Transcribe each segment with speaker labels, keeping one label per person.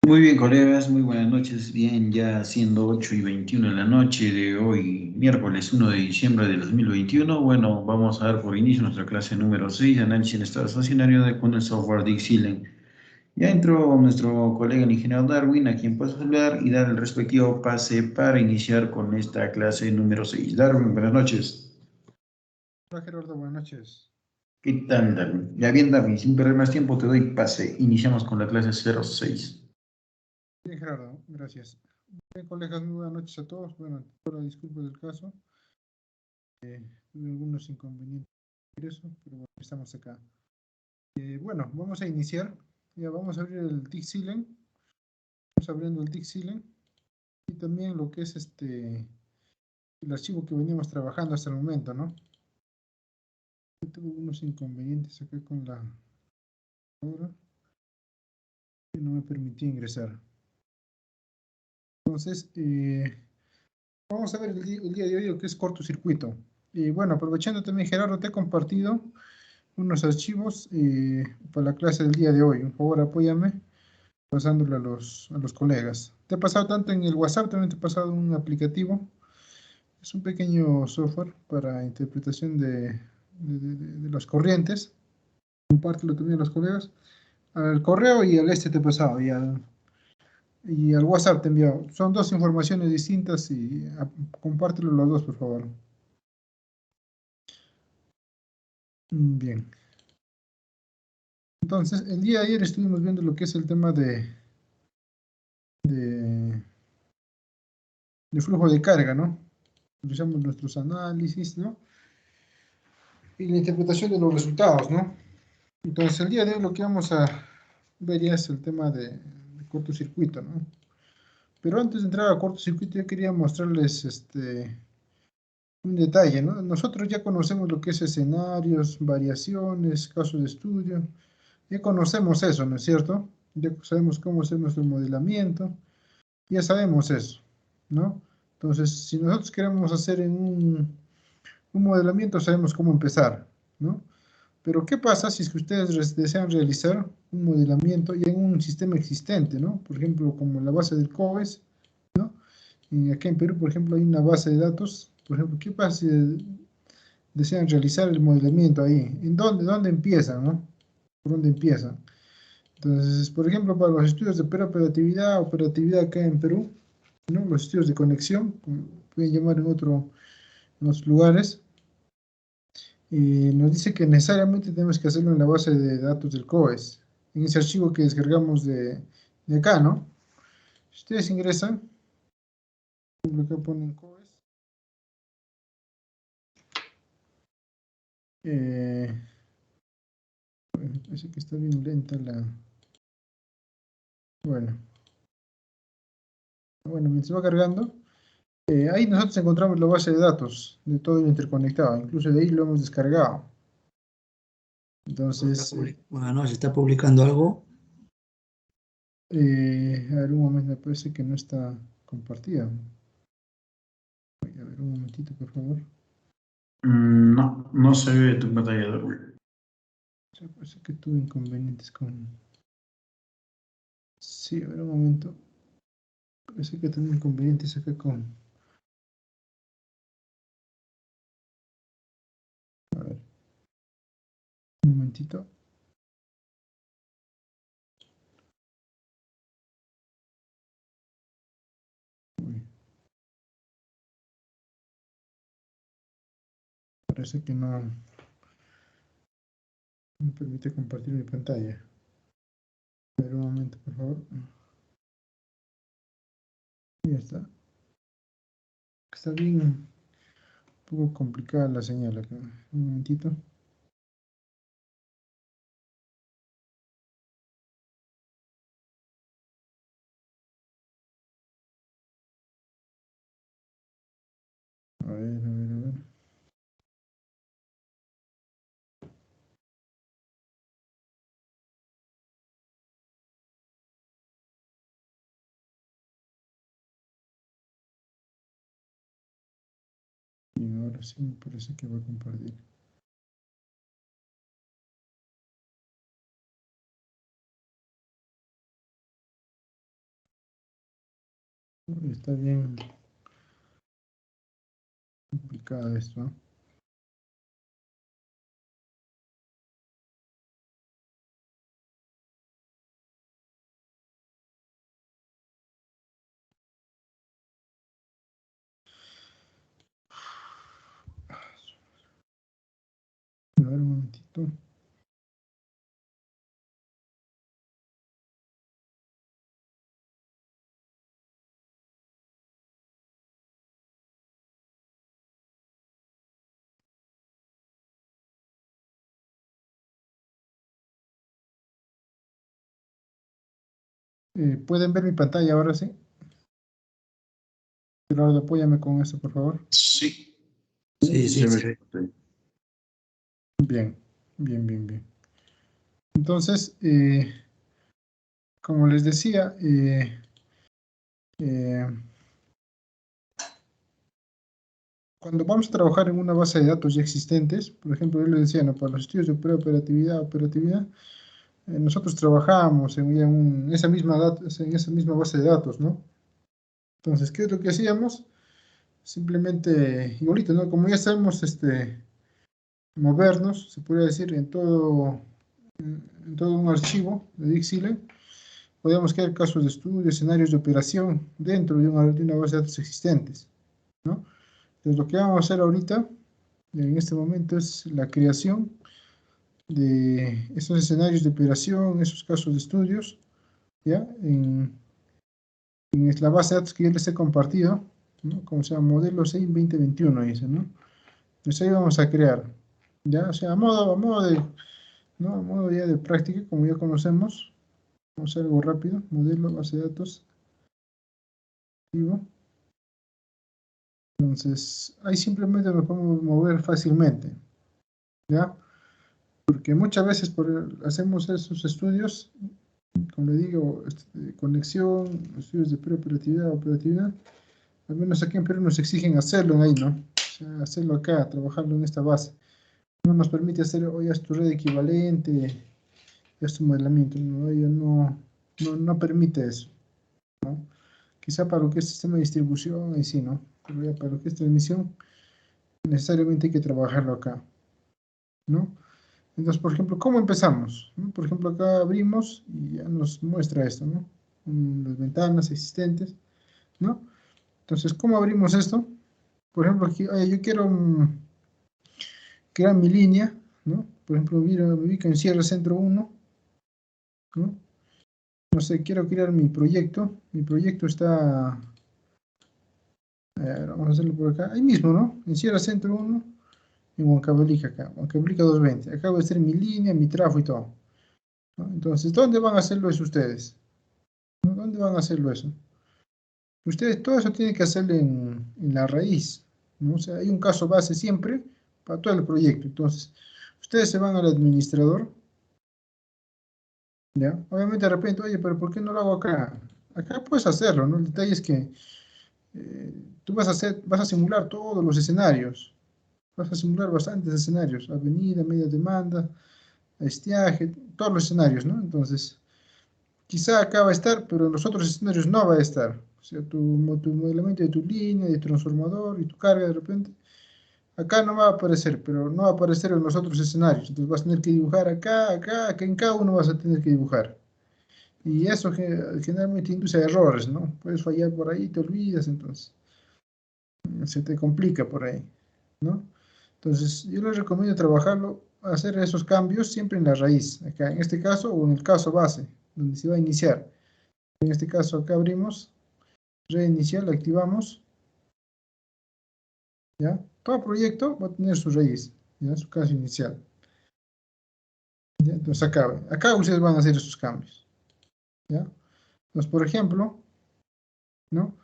Speaker 1: Muy bien, colegas, muy buenas noches. Bien, ya siendo 8:21 de la noche de hoy, miércoles 1 de diciembre de 2021. Bueno, vamos a dar por inicio nuestra clase número 6 de análisis en estado estacionario con el software Dixilen. Ya entró nuestro colega el ingeniero Darwin, a quien puedo saludar y dar el respectivo pase para iniciar con esta clase número 6. Darwin, buenas noches.
Speaker 2: Hola Gerardo, buenas noches.
Speaker 1: ¿Qué tal, Darwin? Ya bien, Darwin, sin perder más tiempo, te doy pase. Iniciamos con la clase 06.
Speaker 2: Bien Gerardo, gracias. Bien colegas, muy buenas noches a todos. Bueno, por disculpas del caso, tuve algunos inconvenientes por eso, pero bueno, estamos acá. Bueno, vamos a iniciar. Ya vamos a abrir el Dixilen. Vamos abriendo el Dixilen y también lo que es el archivo que veníamos trabajando hasta el momento, ¿no? Yo tuve unos inconvenientes acá con la hora que no me permitía ingresar. Entonces, vamos a ver el día de hoy lo que es cortocircuito. Y bueno, aprovechando también, Gerardo, te he compartido unos archivos para la clase del día de hoy. Por favor, apóyame pasándolo a los colegas. Te he pasado tanto en el WhatsApp, también te he pasado un aplicativo. Es un pequeño software para interpretación de las corrientes. Compártelo también a los colegas. Al correo y al te he pasado. Y al WhatsApp te he enviado. Son dos informaciones distintas y compártelo los dos, por favor. Bien. Entonces, el día de ayer estuvimos viendo lo que es el tema de, de flujo de carga, ¿no? Realizamos nuestros análisis, ¿no? Y la interpretación de los resultados, ¿no? Entonces, el día de hoy lo que vamos a ver ya es el tema de cortocircuito, ¿no? Pero antes de entrar a cortocircuito, yo quería mostrarles un detalle, ¿no? Nosotros ya conocemos lo que es escenarios, variaciones, casos de estudio. Ya conocemos eso, ¿no es cierto? Ya sabemos cómo hacer nuestro modelamiento. Ya sabemos eso, ¿no? Entonces, si nosotros queremos hacer en un modelamiento, sabemos cómo empezar, ¿no? Pero, ¿qué pasa si es que ustedes desean realizar un modelamiento ya en un sistema existente, ¿no? Por ejemplo, como la base del COBES, ¿no? Y aquí en Perú, por ejemplo, hay una base de datos. Por ejemplo, ¿qué pasa si desean realizar el modelamiento ahí? ¿En dónde empiezan, no? ¿Por dónde empiezan? Entonces, por ejemplo, para los estudios de operatividad acá en Perú, ¿no? Los estudios de conexión, como pueden llamar en otros lugares, nos dice que necesariamente tenemos que hacerlo en la base de datos del COES, en ese archivo que descargamos de acá, ¿no? Si ustedes ingresan, por ejemplo, acá ponen COES, eh, parece que está bien lenta la... Bueno, mientras va cargando, ahí nosotros encontramos la base de datos de todo el interconectado, incluso de ahí lo hemos descargado. Entonces,
Speaker 3: Buenas noches, ¿está publicando algo?
Speaker 2: a ver, un momento, me parece que no está compartida. A ver, un momentito, por favor.
Speaker 1: No, no se ve tu pantalla, Darwin.
Speaker 2: Me parece que tuve inconvenientes con... Sí, a ver, un momento. Parece que tengo inconvenientes acá con... A ver, un momentito. Uy, parece que no me permite compartir mi pantalla. A ver, un momento, por favor. Ya está. Está bien, un poco complicada la señal acá. Un momentito. A ver, a ver, a ver. Y ahora sí me parece que va a compartir. Está bien complicado esto, ¿no? A ver, un momentito. ¿Pueden ver mi pantalla ahora sí? Gerardo, apóyame con eso, por favor.
Speaker 1: Sí,
Speaker 3: Sí, sí,
Speaker 1: se
Speaker 3: sí.
Speaker 1: ve.
Speaker 2: Bien, bien, bien, bien. Entonces, como les decía, eh, cuando vamos a trabajar en una base de datos ya existentes, por ejemplo, yo les decía, ¿no? Para los estudios de operatividad, nosotros trabajamos en esa misma base de datos, ¿no? Entonces, ¿qué es lo que hacíamos? Simplemente, igualito, ¿no? Como ya sabemos, movernos, se podría decir, en todo un archivo de Dixieland, podíamos crear casos de estudio, escenarios de operación dentro de una base de datos existentes, ¿no? Entonces, lo que vamos a hacer ahorita, en este momento, es la creación de esos escenarios de operación, esos casos de estudios, ¿ya? En la base de datos que yo les he compartido, ¿no? Como se llama, modelo SEIN 2021, dice, ¿no? Entonces ahí vamos a crear, ¿ya? O sea, ¿no? A modo ya de práctica, como ya conocemos, vamos a hacer algo rápido, modelo, base de datos, activo. Entonces, ahí simplemente nos podemos mover fácilmente, ¿ya? Porque muchas veces hacemos esos estudios, como le digo, conexión, estudios de preoperatividad, operatividad, al menos aquí en Perú nos exigen hacerlo ahí, ¿no? O sea, hacerlo acá, trabajarlo en esta base. No nos permite hacer, oye, es tu red equivalente, es tu modelamiento, no, ello no permite eso, ¿no? Quizá para lo que es sistema de distribución, ahí sí, ¿no? Pero ya para lo que es transmisión, necesariamente hay que trabajarlo acá, ¿no? Entonces, por ejemplo, ¿cómo empezamos? ¿No? Por ejemplo, acá abrimos y ya nos muestra esto, ¿no? Las ventanas existentes, ¿no? Entonces, ¿cómo abrimos esto? Por ejemplo, aquí, oye, yo quiero crear mi línea, ¿no? Por ejemplo, me ubico en Sierra Centro 1, ¿no? No sé, quiero crear mi proyecto. Mi proyecto está, vamos a hacerlo por acá, ahí mismo, ¿no? En Sierra Centro 1, en Huancavelica acá, Huancavelica 220. Acá voy a hacer mi línea, mi trafo y todo, ¿no? Entonces, ¿dónde van a hacerlo eso ustedes? ¿No? ¿Dónde van a hacerlo eso? Ustedes todo eso tienen que hacerlo en la raíz, ¿no? O sea, hay un caso base siempre para todo el proyecto. Entonces, ustedes se van al administrador, ¿ya? Obviamente de repente, oye, pero ¿por qué no lo hago acá? Acá puedes hacerlo, ¿no? El detalle es que tú vas a simular todos los escenarios, vas a simular bastantes escenarios, avenida, media demanda, estiaje, todos los escenarios, ¿no? Entonces, quizá acá va a estar, pero en los otros escenarios no va a estar. O sea, tu modelamiento de tu línea, de transformador y tu carga de repente, acá no va a aparecer, pero no va a aparecer en los otros escenarios. Entonces vas a tener que dibujar acá, en cada uno vas a tener que dibujar. Y eso generalmente induce a errores, ¿no? Puedes fallar por ahí, te olvidas, entonces se te complica por ahí, ¿no? Entonces yo les recomiendo trabajarlo, hacer esos cambios siempre en la raíz, acá en este caso o en el caso base, donde se va a iniciar. En este caso acá abrimos, reiniciar, lo activamos, ¿ya? Todo proyecto va a tener su raíz, ¿ya? Su caso inicial. ¿Ya? Entonces acá ustedes van a hacer esos cambios, ¿ya? Entonces, por ejemplo, ¿no?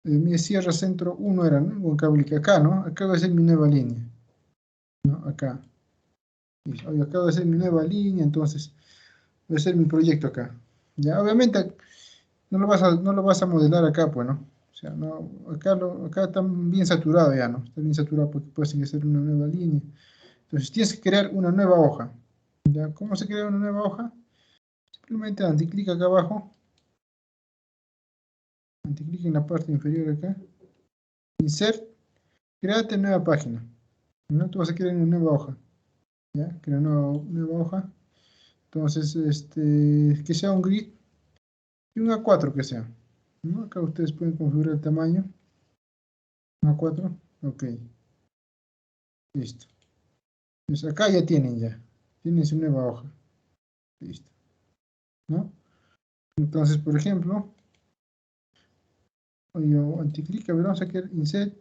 Speaker 2: Mi Sierra Centro 1 era, ¿no? Un cable que acá, ¿no? Acá va a ser mi nueva línea, ¿no? Acá. Y, oye, acá va a ser mi nueva línea, entonces va a ser mi proyecto acá. Ya, obviamente no lo vas a modelar acá, pues, ¿no? O sea, no, acá está bien saturado ya, ¿no? Está bien saturado porque puedes hacer una nueva línea. Entonces tienes que crear una nueva hoja. ¿Ya? ¿Cómo se crea una nueva hoja? Simplemente clic acá abajo, Anticlic en la parte inferior acá. Insert. Créate nueva página. ¿No? Tú vas a crear una nueva hoja. ¿Ya? Crea una nueva hoja. Entonces, que sea un grid y un A4 que sea. ¿No? Acá ustedes pueden configurar el tamaño. Un A4. Ok. Listo. Entonces acá ya tienen su nueva hoja. Listo. ¿No? Entonces, por ejemplo, yo anticlic, a ver, vamos a quedar insert,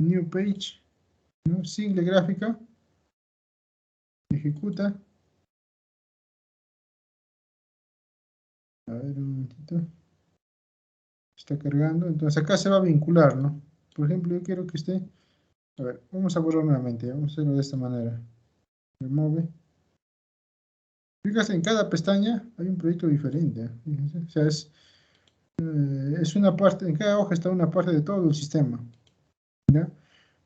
Speaker 2: new page, ¿no? Single gráfica, ejecuta. A ver, un momentito. Está cargando. Entonces acá se va a vincular, ¿no? Por ejemplo, yo quiero que esté. A ver, vamos a borrar nuevamente. Vamos a hacerlo de esta manera. Remove. Fíjate, en cada pestaña hay un proyecto diferente. Fíjense. O sea, es una parte, en cada hoja está una parte de todo el sistema. ¿Ya?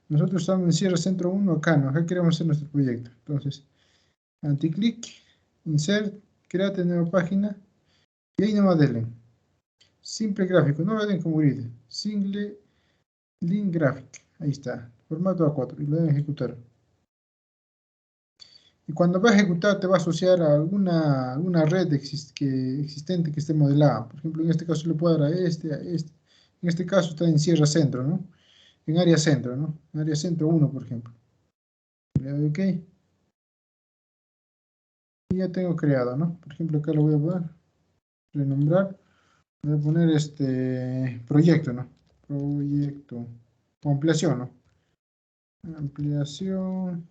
Speaker 2: Nosotros estamos en Sierra Centro 1 acá, ¿no? Acá queremos hacer nuestro proyecto. Entonces, anticlic, insert, créate nueva página y ahí nomás denle. Simple gráfico, no lo den como grid. Single link graphic. Ahí está. Formato A4 y lo deben ejecutar. Y cuando va a ejecutar te va a asociar a alguna red existente que esté modelada. Por ejemplo, en este caso le puedo dar a este. En este caso está en Sierra Centro, ¿no? En área centro, ¿no? En área centro 1, por ejemplo. Le doy OK. Y ya tengo creado, ¿no? Por ejemplo, acá lo voy a poner, renombrar. Voy a poner proyecto, ¿no? Proyecto. O ampliación, ¿no? Ampliación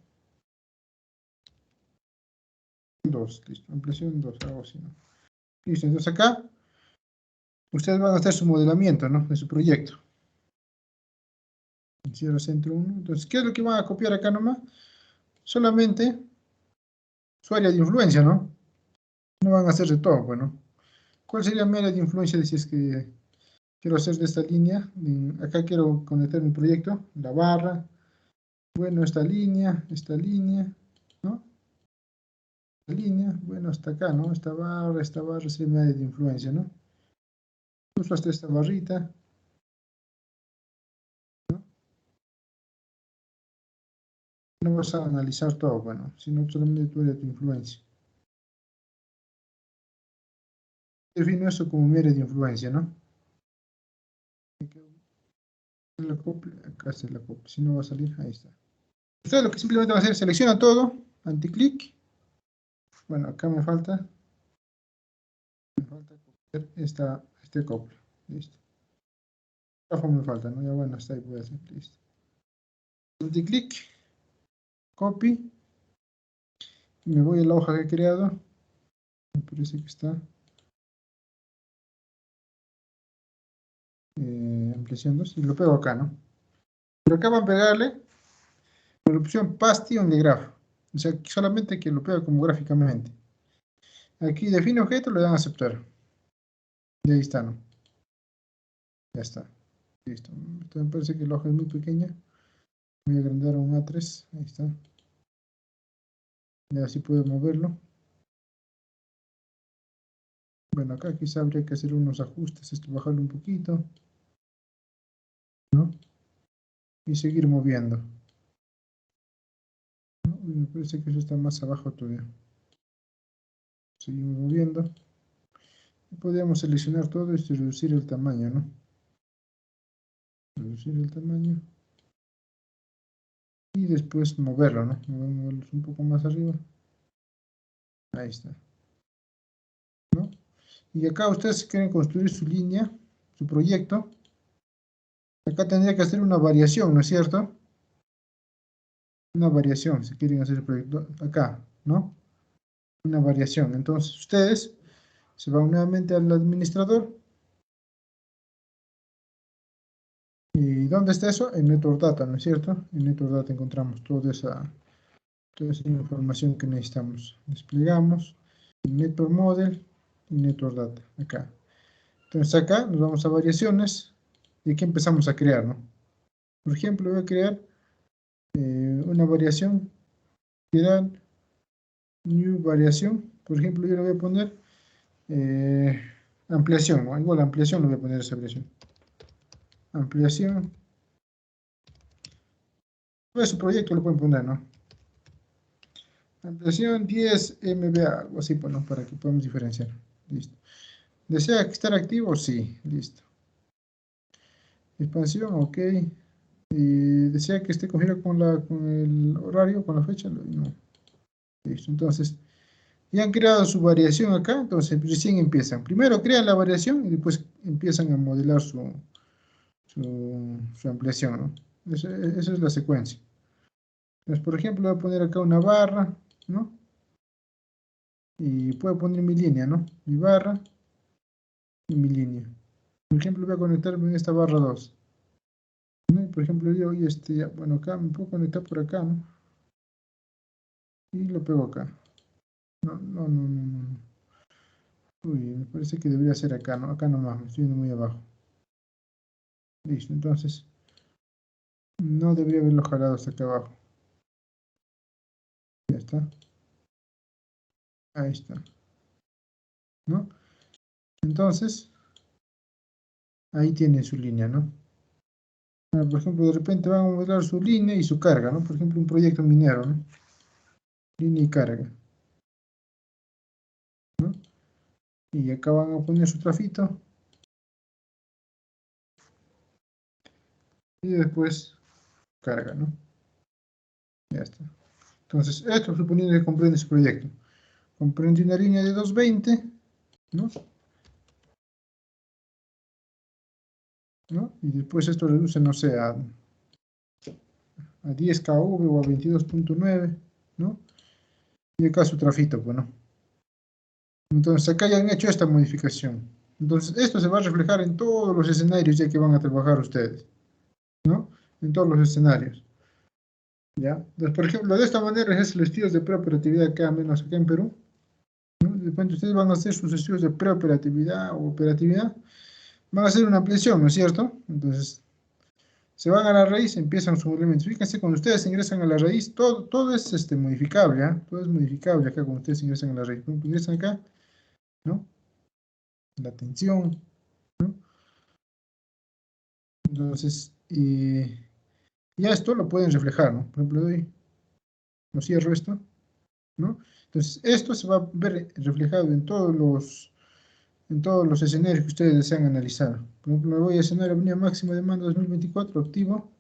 Speaker 2: 2, listo. Ampliación 2, algo así, ¿no? Listo, entonces acá ustedes van a hacer su modelamiento, ¿no? De su proyecto. Sierra Centro 1. Entonces, ¿qué es lo que van a copiar acá nomás? Solamente su área de influencia, ¿no? No van a hacer de todo, bueno. ¿Cuál sería mi área de influencia si es que quiero hacer de esta línea? Acá quiero conectar mi proyecto, la barra. Bueno, esta línea, ¿no? Esta línea, bueno, hasta acá, ¿no? Esta barra sería mi área de influencia, ¿no? Incluso hasta esta barrita, ¿no? No vas a analizar todo, bueno, sino solamente tu área de influencia. Defino eso como mi área de influencia, ¿no? La copia, acá está la copia, si no va a salir, ahí está. Ustedes lo que simplemente van a hacer, selecciona todo, anticlic. Bueno, acá me falta copiar este copia. Listo. Abajo me falta, ¿no? Ya bueno, hasta ahí voy a hacer, listo. Anticlic, copy. Me voy a la hoja que he creado. Me parece que está ampliación 2 y lo pego acá, ¿no? Pero acá van a pegarle con la opción Paste on the graph. O sea, solamente que lo pega como gráficamente. Aquí define objeto, le dan a aceptar. Y ahí está, ¿no? Ya está. Listo. Entonces me parece que la hoja es muy pequeña. Voy a agrandar a un A3. Ahí está. Y así puedo moverlo. Bueno, acá quizá habría que hacer unos ajustes. Esto bajarlo un poquito, ¿no? Y seguir moviendo, ¿no? Y me parece que eso está más abajo todavía. Seguimos moviendo. Y podríamos seleccionar todo esto y reducir el tamaño, ¿no? Reducir el tamaño. Y después moverlo, ¿no? Moverlo un poco más arriba. Ahí está, ¿no? Y acá ustedes quieren construir su línea, su proyecto. Acá tendría que hacer una variación, ¿no es cierto? Una variación, si quieren hacer el proyecto acá, ¿no? Una variación. Entonces ustedes se van nuevamente al administrador. ¿Y dónde está eso? En Network Data, ¿no es cierto? En Network Data encontramos toda esa información que necesitamos. Desplegamos Network Model y Network Data, acá. Entonces acá nos vamos a variaciones y aquí empezamos a crear, ¿no? Por ejemplo, voy a crear una variación, crear new variación. Por ejemplo, yo le voy a poner ampliación, ¿no? Igual ampliación lo voy a poner esa ampliación. Ampliación. Todo su proyecto lo pueden poner, ¿no? Ampliación 10 MBA, algo así, pues, ¿no? Para que podamos diferenciar. Listo. ¿Desea estar activo? Sí, listo. Expansión, ok. ¿Desea que esté configurado con el horario, con la fecha? No. Listo, entonces, ya han creado su variación acá, entonces recién empiezan. Primero crean la variación y después empiezan a modelar su ampliación, ¿no? Esa es la secuencia. Entonces, por ejemplo, voy a poner acá una barra, ¿no? Y puedo poner mi línea, ¿no? Mi barra y mi línea. Por ejemplo, voy a conectarme en esta barra 2. ¿No? Por ejemplo, yo, bueno, acá me puedo conectar por acá, ¿no? Y lo pego acá. No. Uy, me parece que debería ser acá, ¿no? Acá nomás, me estoy yendo muy abajo. Listo, entonces, no debería haberlo jalado hasta acá abajo. Ya está. Ahí está. ¿No? Entonces, ahí tiene su línea, ¿no? Por ejemplo, de repente van a modelar su línea y su carga, ¿no? Por ejemplo, un proyecto minero, ¿no? Línea y carga, ¿no? Y acá van a poner su trafito. Y después carga, ¿no? Ya está. Entonces, esto suponiendo que comprende su proyecto. Comprende una línea de 220, ¿no? ¿No? Y después esto reduce, no sé, a 10 kV o a 22.9, ¿no? Y acá su trafito, pues, ¿no? Entonces, acá ya han hecho esta modificación. Entonces, esto se va a reflejar en todos los escenarios ya que van a trabajar ustedes, ¿no? En todos los escenarios. ¿Ya? Entonces, por ejemplo, de esta manera es los estudios de preoperatividad acá, menos acá en Perú. ¿No? De repente ustedes van a hacer sus estudios de preoperatividad o operatividad, van a hacer una ampliación, ¿no es cierto? Entonces, se van a la raíz, empiezan sus elementos. Fíjense, cuando ustedes ingresan a la raíz, todo es modificable, ¿ah? Todo es modificable acá cuando ustedes ingresan a la raíz. Cuando ingresan acá, ¿no? La tensión, ¿no? Entonces, ya esto lo pueden reflejar, ¿no? Por ejemplo, lo cierro esto, ¿no? Entonces, esto se va a ver reflejado en todos los escenarios que ustedes desean analizar. Por ejemplo, me voy a escenario Avenida Máxima Demanda 2024, activo.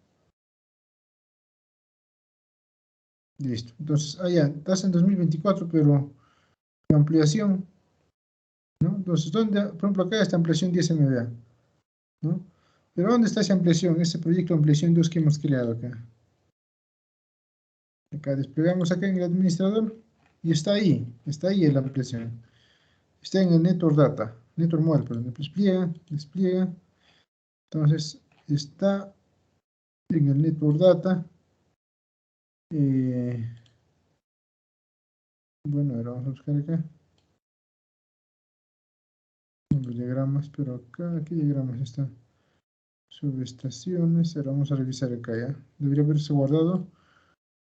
Speaker 2: Listo. Entonces, allá, estás en 2024, pero la ampliación, ¿no? Entonces, ¿dónde? Por ejemplo, acá está ampliación 10 MVA, ¿no? Pero ¿dónde está esa ampliación? Ese proyecto de ampliación 2 que hemos creado acá. Acá desplegamos acá en el administrador y está ahí la ampliación. Está en el Network Data, Network Model, perdón, despliega. Entonces, está en el Network Data. Bueno, ahora vamos a buscar acá los diagramas, pero acá, ¿qué diagramas están? Subestaciones, ahora vamos a revisar acá ya. Debería haberse guardado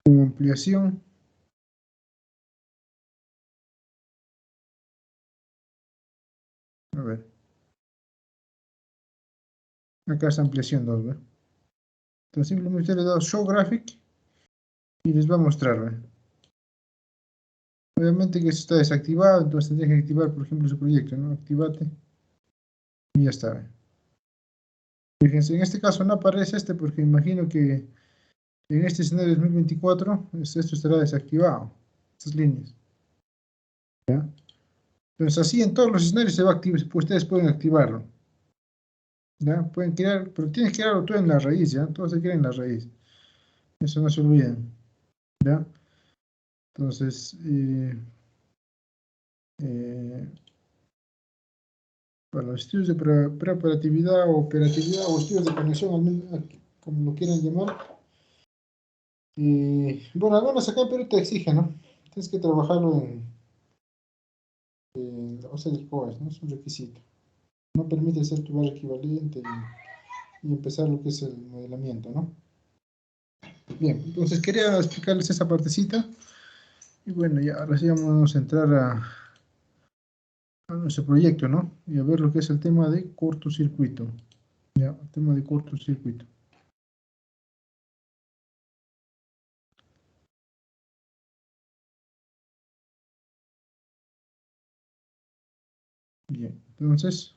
Speaker 2: como ampliación. A ver, acá está ampliación 2, ¿ve? Entonces simplemente le he dado Show Graphic y les va a mostrar, ¿ve? Obviamente que esto está desactivado, entonces tendría que activar, por ejemplo, su proyecto, ¿no? Activate y ya está, ¿ve? Fíjense, en este caso no aparece porque imagino que en este escenario 2024 esto estará desactivado, estas líneas, ¿ya? Entonces así en todos los escenarios se va a activar, ustedes pueden activarlo, ¿ya? Pueden crear, pero tienes que crearlo todo en la raíz, ¿ya? Todo se crea en la raíz, eso no se olviden, ¿ya? Entonces, para los estudios de preoperatividad o operatividad o estudios de conexión, al menos, como lo quieran llamar, bueno, algunos acá en Perú te exigen, ¿no? Tienes que trabajarlo en la base del COES, ¿no? Es un requisito. No permite ser tu barra equivalente y empezar lo que es el modelamiento, ¿no? Bien, entonces quería explicarles esa partecita. Y bueno, ya ahora sí vamos a entrar a nuestro proyecto, ¿no? Y a ver lo que es el tema de cortocircuito. Ya, el tema de cortocircuito. Bien, entonces,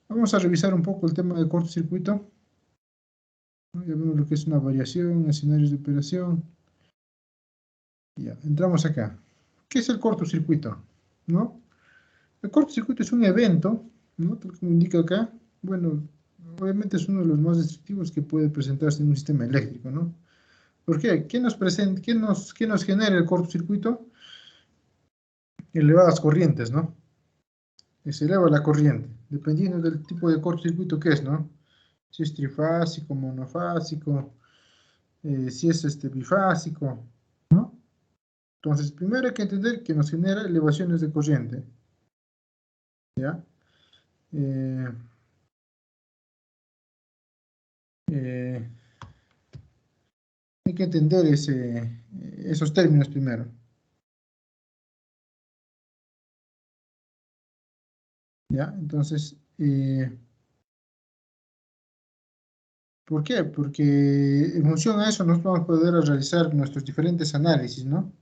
Speaker 2: vamos a revisar un poco el tema de cortocircuito, ¿no? Ya vemos lo que es una variación, escenarios de operación. Ya, entramos acá. ¿Qué es el cortocircuito? ¿No? El cortocircuito es un evento, ¿no? Tal como indica acá. Bueno, obviamente es uno de los más destructivos que puede presentarse en un sistema eléctrico, ¿no? ¿Por qué? ¿Qué nos genera el cortocircuito? Elevadas corrientes, ¿no? Se eleva la corriente, dependiendo del tipo de cortocircuito que es, ¿no? Si es trifásico, monofásico, si es bifásico, ¿no? Entonces, primero hay que entender que nos genera elevaciones de corriente, ¿ya? Eh, eh, hay que entender esos términos primero, ¿ya? Entonces, ¿por qué? Porque en función a eso nos vamos a poder realizar nuestros diferentes análisis, ¿no?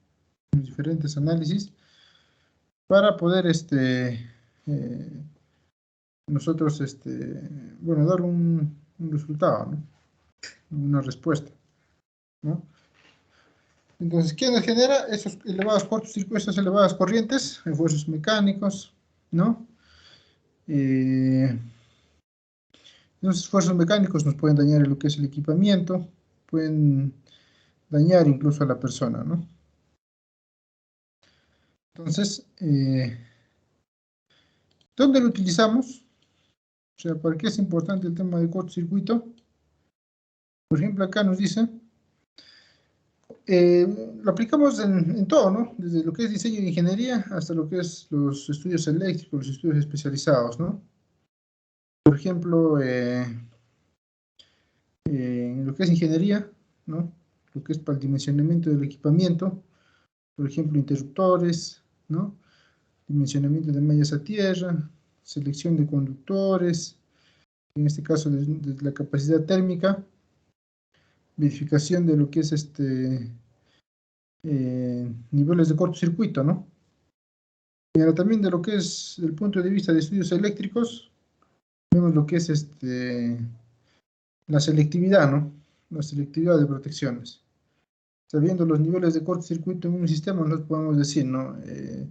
Speaker 2: Los diferentes análisis para poder eh, nosotros bueno, dar un resultado, ¿no? Una respuesta, ¿no? Entonces, ¿qué nos genera esos elevados cortocircuitos, esas elevadas corrientes? Esfuerzos mecánicos, ¿no? Esos esfuerzos mecánicos nos pueden dañar lo que es el equipamiento, pueden dañar incluso a la persona, ¿no? Entonces, ¿dónde lo utilizamos? O sea, ¿para qué es importante el tema de cortocircuito? Por ejemplo, acá nos dice, lo aplicamos en todo, ¿no? Desde lo que es diseño de ingeniería hasta lo que es los estudios eléctricos, los estudios especializados, ¿no? Por ejemplo, en lo que es ingeniería, ¿no? Lo que es para el dimensionamiento del equipamiento, por ejemplo, interruptores, ¿no? Dimensionamiento de mallas a tierra, selección de conductores, en este caso de la capacidad térmica, verificación de lo que es niveles de cortocircuito, ¿no? Y ahora también de lo que es, del punto de vista de estudios eléctricos, vemos lo que es la selectividad, ¿no? La selectividad de protecciones. Sabiendo los niveles de cortocircuito en un sistema, nos podemos decir, ¿no? Eh,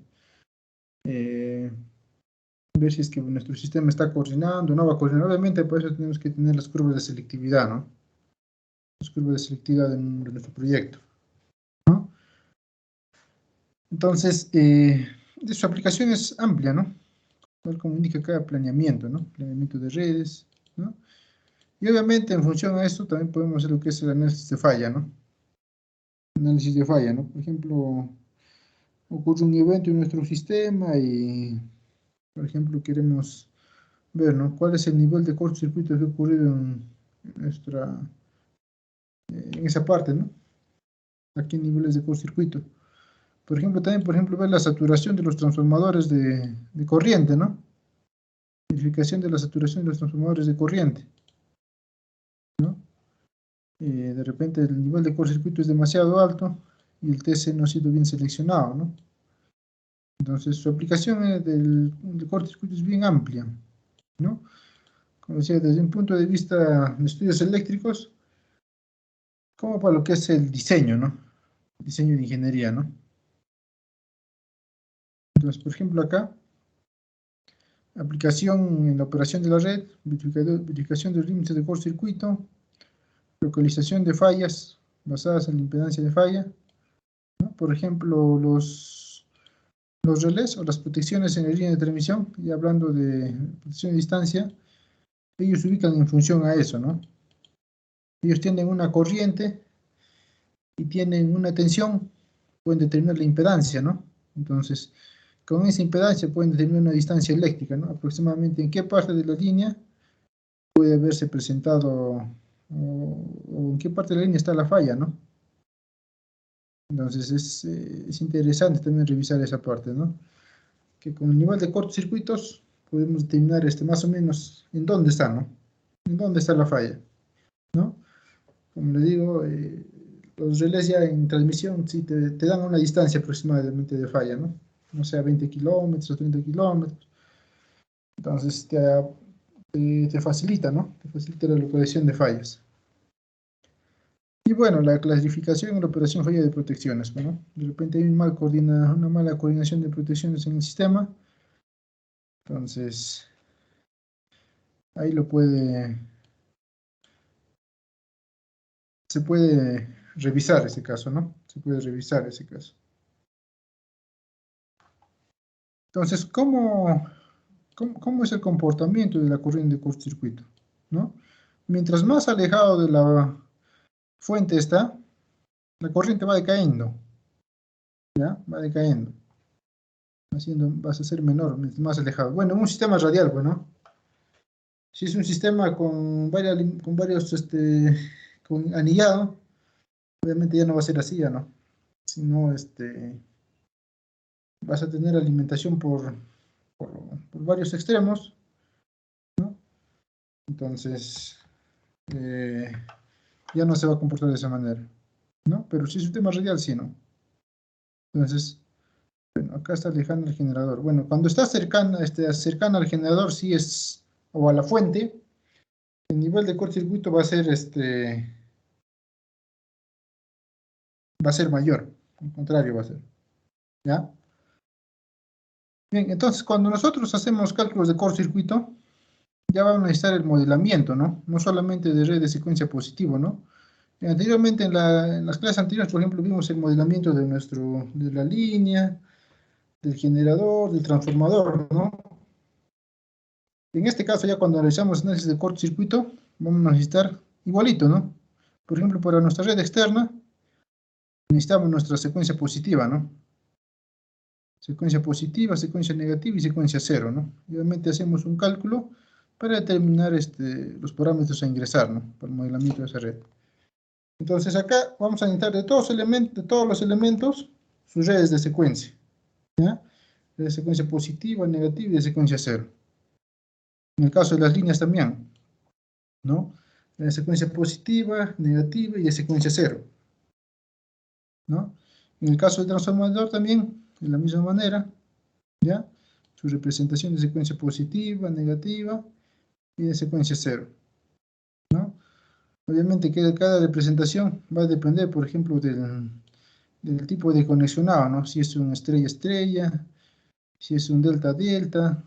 Speaker 2: ver si es que nuestro sistema está coordinando, no va a coordinar. Obviamente, por eso tenemos que tener las curvas de selectividad, ¿no? Las curvas de selectividad de nuestro proyecto, ¿no? Entonces, su aplicación es amplia, ¿no? Tal como indica acá, planeamiento, ¿no? Planeamiento de redes, ¿no? Y obviamente, en función a esto, también podemos hacer lo que es el análisis de falla, ¿no? Análisis de falla, ¿no? Por ejemplo, ocurre un evento en nuestro sistema y, por ejemplo, queremos ver, ¿no? ¿Cuál es el nivel de cortocircuito que ha ocurrido en esa parte, ¿no? Aquí en niveles de cortocircuito. Por ejemplo, también, por ejemplo, ver la saturación de los transformadores de corriente, ¿no? Verificación de la saturación de los transformadores de corriente, ¿no? De repente el nivel de cortocircuito es demasiado alto y el TC no ha sido bien seleccionado, ¿no? Entonces, su aplicación del cortocircuito es bien amplia, ¿no? Como decía, desde un punto de vista de estudios eléctricos, como para lo que es el diseño, ¿no? Diseño de ingeniería, ¿no? Entonces, por ejemplo, acá, aplicación en la operación de la red, verificación de los límites de cortocircuito, localización de fallas basadas en la impedancia de falla, ¿no? Por ejemplo, los relés o las protecciones en la línea de transmisión, y hablando de protección de distancia, ellos se ubican en función a eso, ¿no? Ellos tienen una corriente y tienen una tensión, pueden determinar la impedancia, ¿no? Entonces, con esa impedancia pueden determinar una distancia eléctrica, ¿no? Aproximadamente en qué parte de la línea puede haberse presentado o en qué parte de la línea está la falla, ¿no? Entonces es interesante también revisar esa parte, ¿no? que con el nivel de cortocircuitos podemos determinar más o menos en dónde está, ¿no? En dónde está la falla, ¿no? Como le digo, los relés ya en transmisión sí te dan una distancia aproximadamente de falla, ¿no? No sea 20 kilómetros, 30 kilómetros. Entonces te facilita, ¿no? Te facilita la localización de fallas. Y bueno, la clasificación y la operación falla de protecciones, ¿no? De repente hay una mala coordinación de protecciones en el sistema. Entonces, ahí se puede revisar ese caso, ¿no? Se puede revisar ese caso. Entonces, ¿cómo es el comportamiento de la corriente de cortocircuito? ¿No? Mientras más alejado de la fuente está, la corriente va decayendo, ¿ya? Va decayendo, vas a ser menor, mientras más alejado. Bueno, un sistema radial, bueno, si es un sistema con varios, con anillado, obviamente ya no va a ser así, ya no, sino, vas a tener alimentación por varios extremos, ¿no? Entonces, ya no se va a comportar de esa manera, ¿no? Pero si es un tema radial, sí, ¿no? Entonces, bueno, acá está lejano el generador. Bueno, cuando está cercana al generador, sí es, o a la fuente, el nivel de cortocircuito va a ser, va a ser mayor. Al contrario va a ser, ¿ya? Bien, entonces, cuando nosotros hacemos cálculos de cortocircuito, ya vamos a necesitar el modelamiento, ¿no? No solamente de red de secuencia positivo, ¿no? Anteriormente, en las clases anteriores, por ejemplo, vimos el modelamiento de la línea, del generador, del transformador, ¿no? En este caso, ya cuando realizamos análisis de cortocircuito, vamos a necesitar igualito, ¿no? Por ejemplo, para nuestra red externa, necesitamos nuestra secuencia positiva, ¿no? Secuencia positiva, secuencia negativa y secuencia cero, ¿no? Y obviamente hacemos un cálculo para determinar los parámetros a ingresar, ¿no? Para el modelamiento de esa red. Entonces acá vamos a necesitar de todos los elementos sus redes de secuencia, ¿ya? De secuencia positiva, negativa y de secuencia cero. En el caso de las líneas también, ¿no? De secuencia positiva, negativa y de secuencia cero, ¿no? En el caso del transformador también, de la misma manera, ¿ya? Su representación de secuencia positiva, negativa y de secuencia cero, ¿no? Obviamente que cada representación va a depender, por ejemplo, del tipo de conexionado, ¿no? Si es una estrella-estrella, si es un delta-delta,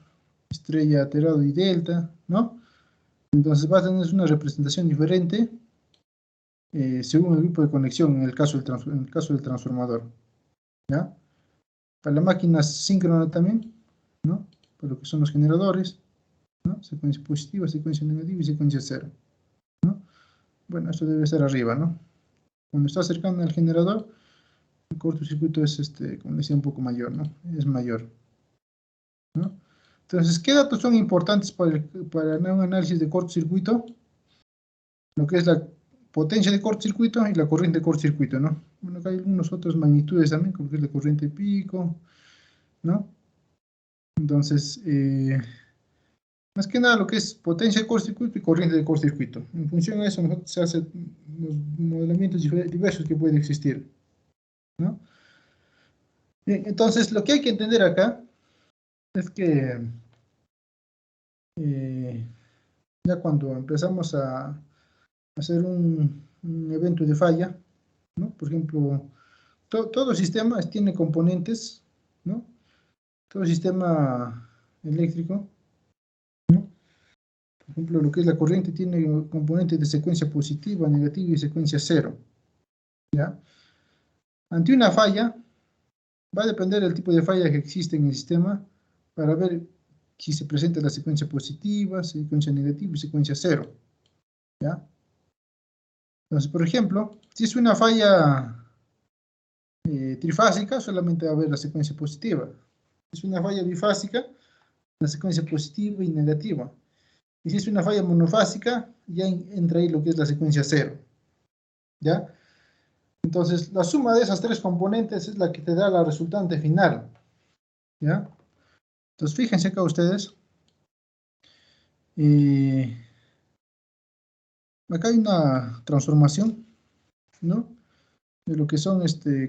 Speaker 2: estrella aterado y delta, ¿no? Entonces va a tener una representación diferente según el grupo de conexión en el caso del transformador, ¿ya? Para la máquina síncrona también, ¿no? Para lo que son los generadores, ¿no? Secuencia positiva, secuencia negativa y secuencia cero, ¿no? Bueno, esto debe estar arriba, ¿no? Cuando está cercano al generador, el cortocircuito es, como decía, un poco mayor, ¿no? Es mayor, ¿no? Entonces, ¿qué datos son importantes para un análisis de cortocircuito? Lo que es la potencia de cortocircuito y la corriente de cortocircuito, ¿no? Bueno, acá hay algunas otras magnitudes también, como que es la corriente pico, ¿no? Entonces, más que nada lo que es potencia de cortocircuito y corriente de cortocircuito. En función a eso, nosotros se hacen los modelamientos diversos que pueden existir, ¿no? Bien, entonces, lo que hay que entender acá es que ya cuando empezamos a hacer un evento de falla, ¿no? Por ejemplo, todo sistema tiene componentes, ¿no? Todo sistema eléctrico, ¿no? Por ejemplo, lo que es la corriente tiene componentes de secuencia positiva, negativa y secuencia cero, ¿ya? Ante una falla, va a depender del tipo de falla que existe en el sistema para ver si se presenta la secuencia positiva, secuencia negativa y secuencia cero, ¿ya? Entonces, por ejemplo, si es una falla trifásica, solamente va a haber la secuencia positiva. Si es una falla bifásica, la secuencia positiva y negativa. Y si es una falla monofásica, ya entra ahí lo que es la secuencia cero, ¿ya? Entonces, la suma de esas tres componentes es la que te da la resultante final, ¿ya? Entonces, fíjense acá ustedes. Acá hay una transformación, ¿no? De lo que son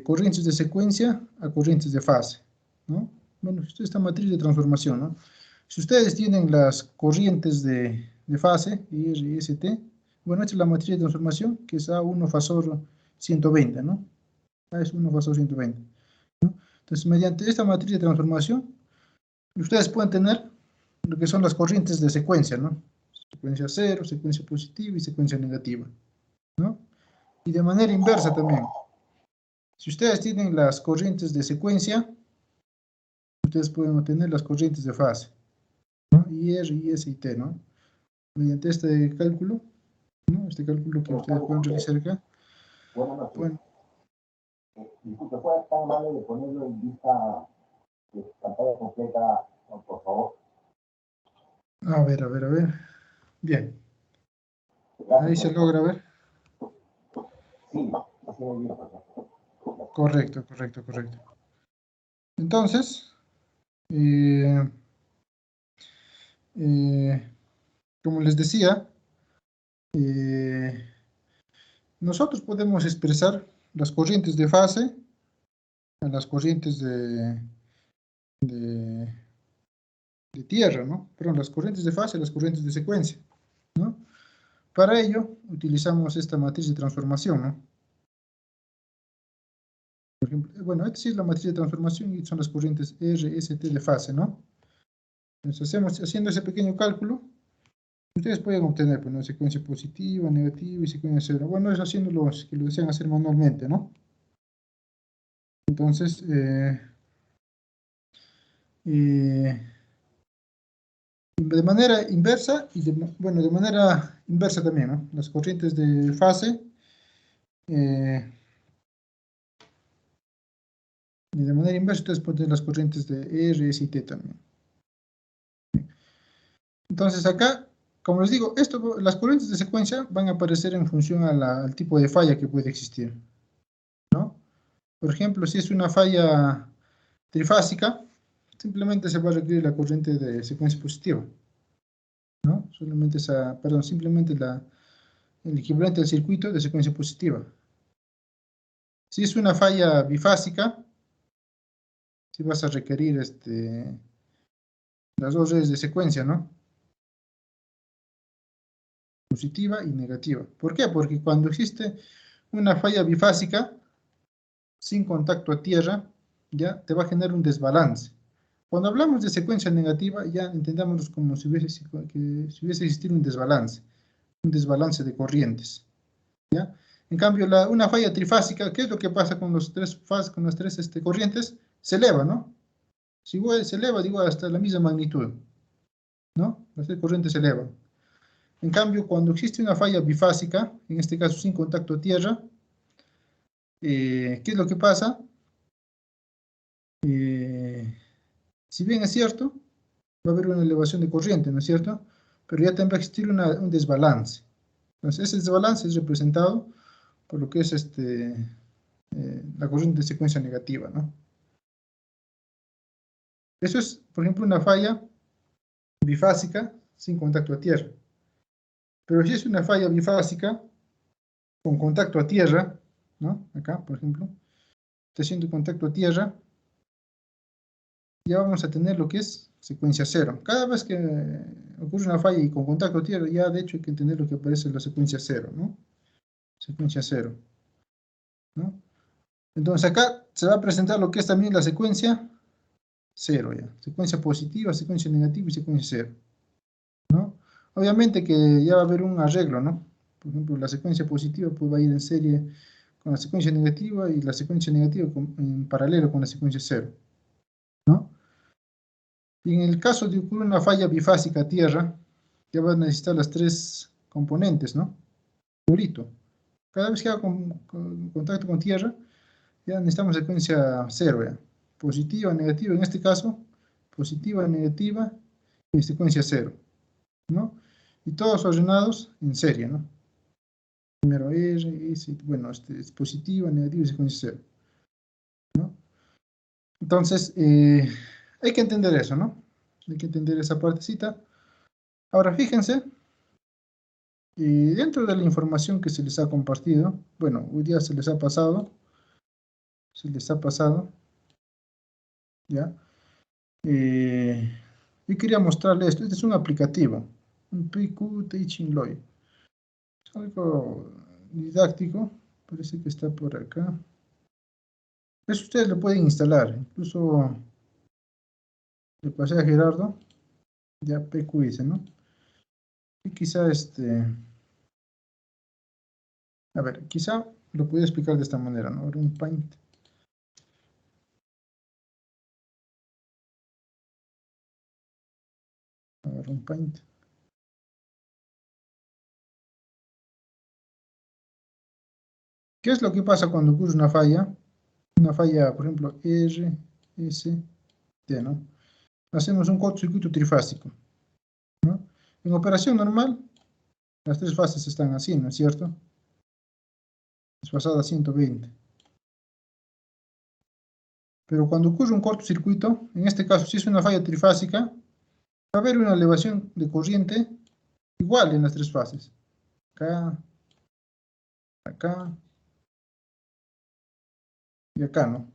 Speaker 2: corrientes de secuencia a corrientes de fase, ¿no? Bueno, esto es esta matriz de transformación, ¿no? Si ustedes tienen las corrientes de fase, R y ST, bueno, esta es la matriz de transformación, que es A1 fasor 120, ¿no? A es 1 fasor 120, ¿no? Entonces, mediante esta matriz de transformación, ustedes pueden tener lo que son las corrientes de secuencia, ¿no? Secuencia 0, secuencia positiva y secuencia negativa, ¿no? Y de manera inversa también. Si ustedes tienen las corrientes de secuencia, ustedes pueden obtener las corrientes de fase, ¿no? IR, IS y T, ¿no? Mediante este cálculo, ¿no? Este cálculo que ustedes pueden realizar acá. Bueno.
Speaker 4: Disculpe, ¿puede estar amable de ponerlo en vista de pantalla completa, por favor?
Speaker 2: A ver, a ver, a ver. Bien. Ahí se logra ver.
Speaker 4: Sí, así muy bien.
Speaker 2: Correcto, correcto, correcto. Entonces, como les decía, nosotros podemos expresar las corrientes de fase a las corrientes de tierra, ¿no? Perdón, las corrientes de fase a las corrientes de secuencia, ¿no? Para ello, utilizamos esta matriz de transformación, ¿no? Por ejemplo, bueno, esta sí es la matriz de transformación y son las corrientes R, S, T de fase, ¿no? Entonces, haciendo ese pequeño cálculo, ustedes pueden obtener pues, una secuencia positiva, negativa y secuencia cero. Bueno, eso haciéndolo, que lo desean hacer manualmente, ¿no? Entonces, de manera inversa y bueno, de manera inversa también, ¿no? Las corrientes de fase y de manera inversa ustedes pueden tener las corrientes de R, S y T también. Entonces acá, como les digo, las corrientes de secuencia van a aparecer en función al tipo de falla que puede existir, ¿no? Por ejemplo, si es una falla trifásica, simplemente se va a requerir la corriente de secuencia positiva, ¿no? Simplemente el equivalente al circuito de secuencia positiva. Si es una falla bifásica, si vas a requerir las dos redes de secuencia, ¿no? Positiva y negativa. ¿Por qué? Porque cuando existe una falla bifásica, sin contacto a tierra, ya te va a generar un desbalance. Cuando hablamos de secuencia negativa, ya entendamos como si hubiese existido un desbalance de corrientes, ¿ya? En cambio, una falla trifásica, ¿qué es lo que pasa con las tres corrientes? Se eleva, ¿no? Si se eleva, digo, hasta la misma magnitud, ¿no? Las tres corrientes se elevan. En cambio, cuando existe una falla bifásica, en este caso sin contacto a tierra, ¿qué es lo que pasa? Si bien es cierto, va a haber una elevación de corriente, ¿no es cierto? Pero ya tendrá que existir un desbalance. Entonces, ese desbalance es representado por lo que es la corriente de secuencia negativa, ¿no? Eso es, por ejemplo, una falla bifásica sin contacto a tierra. Pero si es una falla bifásica con contacto a tierra, ¿no? Acá, por ejemplo, está haciendo contacto a tierra, ya vamos a tener lo que es secuencia cero. Cada vez que ocurre una falla y con contacto a tierra, ya de hecho hay que entender lo que aparece en la secuencia cero, ¿no? Secuencia cero, ¿no? Entonces acá se va a presentar lo que es también la secuencia cero, ya. Secuencia positiva, secuencia negativa y secuencia cero, ¿no? Obviamente que ya va a haber un arreglo, ¿no? Por ejemplo, la secuencia positiva pues va a ir en serie con la secuencia negativa y la secuencia negativa en paralelo con la secuencia cero, ¿no? Y en el caso de ocurrir una falla bifásica a tierra, ya va a necesitar las tres componentes, ¿no? Igualito. Cada vez que haga contacto con tierra, ya necesitamos secuencia cero, ya. Positiva, negativa, en este caso, positiva, negativa y secuencia cero, ¿no? Y todos ordenados en serie, ¿no? Primero R, S, bueno, es positiva, negativa y secuencia cero, ¿no? Entonces, hay que entender eso, ¿no? Hay que entender esa partecita. Ahora fíjense, dentro de la información que se les ha compartido, bueno, hoy día se les ha pasado, ¿ya? Yo quería mostrarles esto. Este es un aplicativo, un PQ Teaching Lawyer. Es algo didáctico, parece que está por acá. Eso ustedes lo pueden instalar, incluso le pasé a Gerardo, ya PQ dice, ¿no? Y quizá a ver, quizá lo puedo explicar de esta manera, ¿no? Ahora un Paint. Ahora un Paint. ¿Qué es lo que pasa cuando ocurre una falla? Una falla, por ejemplo, R, S, T, ¿no? Hacemos un cortocircuito trifásico, ¿no? En operación normal, las tres fases están así, ¿no es cierto? Desfasada 120. Pero cuando ocurre un cortocircuito, en este caso, si es una falla trifásica, va a haber una elevación de corriente igual en las tres fases. Acá, acá y acá, ¿no?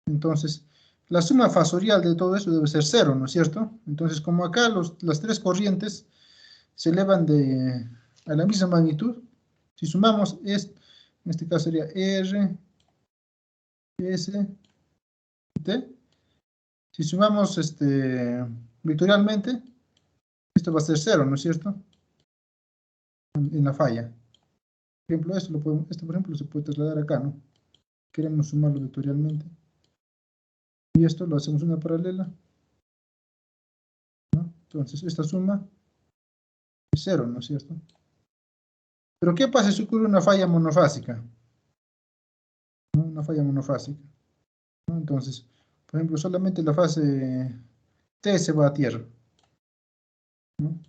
Speaker 2: Entonces, la suma fasorial de todo eso debe ser cero, ¿no es cierto? Entonces, como acá las tres corrientes se elevan a la misma magnitud, si sumamos esto, en este caso sería R, S, T. Si sumamos vectorialmente, esto va a ser cero, ¿no es cierto? En la falla. Por ejemplo, esto por ejemplo se puede trasladar acá, ¿no? Queremos sumarlo vectorialmente. Y esto lo hacemos una paralela, ¿no? Entonces, esta suma es cero, ¿no es cierto? Pero ¿qué pasa si ocurre una falla monofásica? ¿No? Una falla monofásica, ¿no? Entonces, por ejemplo, solamente la fase T se va a tierra, ¿no?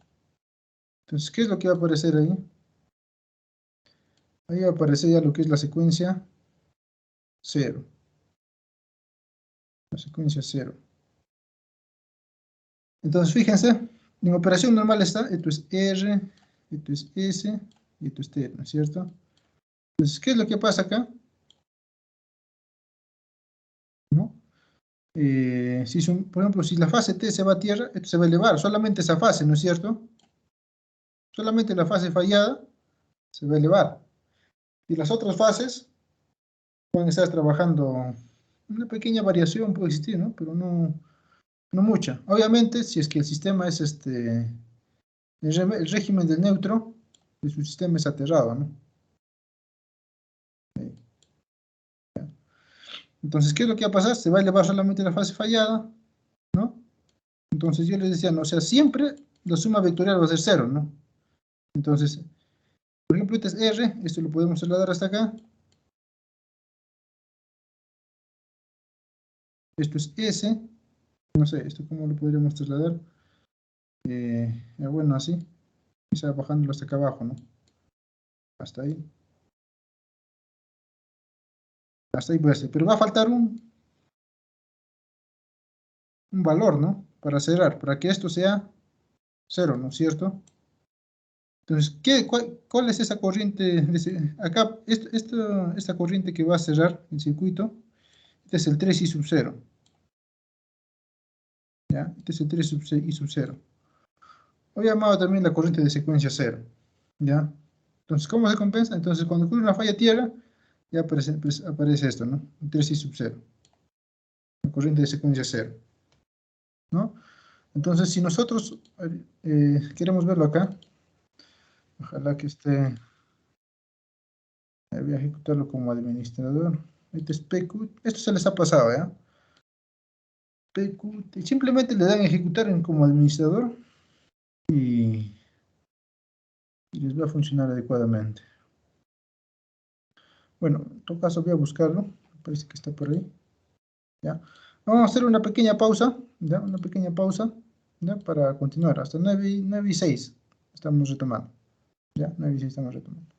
Speaker 2: Entonces, ¿qué es lo que va a aparecer ahí? Ahí va a aparecer ya lo que es la secuencia 0. La secuencia 0. Entonces, fíjense, en operación normal está, esto es R, esto es S, y esto es T, ¿no es cierto? Entonces, ¿qué es lo que pasa acá? ¿No? Por ejemplo, si la fase T se va a tierra, esto se va a elevar, solamente esa fase, ¿no es cierto? Solamente la fase fallada se va a elevar. Y las otras fases pueden estar trabajando, una pequeña variación puede existir, ¿no? Pero no mucha. Obviamente, si es que el sistema es el régimen del neutro, pues su sistema es aterrado, ¿no? Entonces, ¿qué es lo que va a pasar? Se va a elevar solamente la fase fallada, ¿no? Entonces yo les decía, no, o sea, siempre la suma vectorial va a ser cero, ¿no? Entonces, por ejemplo, este es R, esto lo podemos trasladar hasta acá. Esto es S, no sé, esto cómo lo podríamos trasladar. Bueno, así, quizá bajándolo hasta acá abajo, ¿no? Hasta ahí. Hasta ahí puede ser, pero va a faltar un valor, ¿no? Para cerrar, para que esto sea cero, ¿no es cierto? Entonces, ¿cuál es esa corriente? Acá, esta corriente que va a cerrar el circuito, este es el 3 I sub 0. ¿Ya? Este es el 3 I sub 0. Hoy llamado también la corriente de secuencia 0. ¿Ya? Entonces, ¿cómo se compensa? Entonces, cuando ocurre una falla tierra, ya aparece esto, ¿no? El 3 I sub 0. La corriente de secuencia 0. ¿No? Entonces, si nosotros queremos verlo acá, ojalá que esté. Voy a ejecutarlo como administrador. Este es PQ. Esto se les ha pasado, ¿ya? PQ. Simplemente le dan a ejecutar como administrador y les va a funcionar adecuadamente. Bueno, en todo caso voy a buscarlo. Me parece que está por ahí. ¿Ya? Vamos a hacer una pequeña pausa. ¿Ya? Una pequeña pausa. ¿Ya? Para continuar. Hasta 9 y 6 estamos retomando. ¿Ya? 9 y 6 estamos retomando.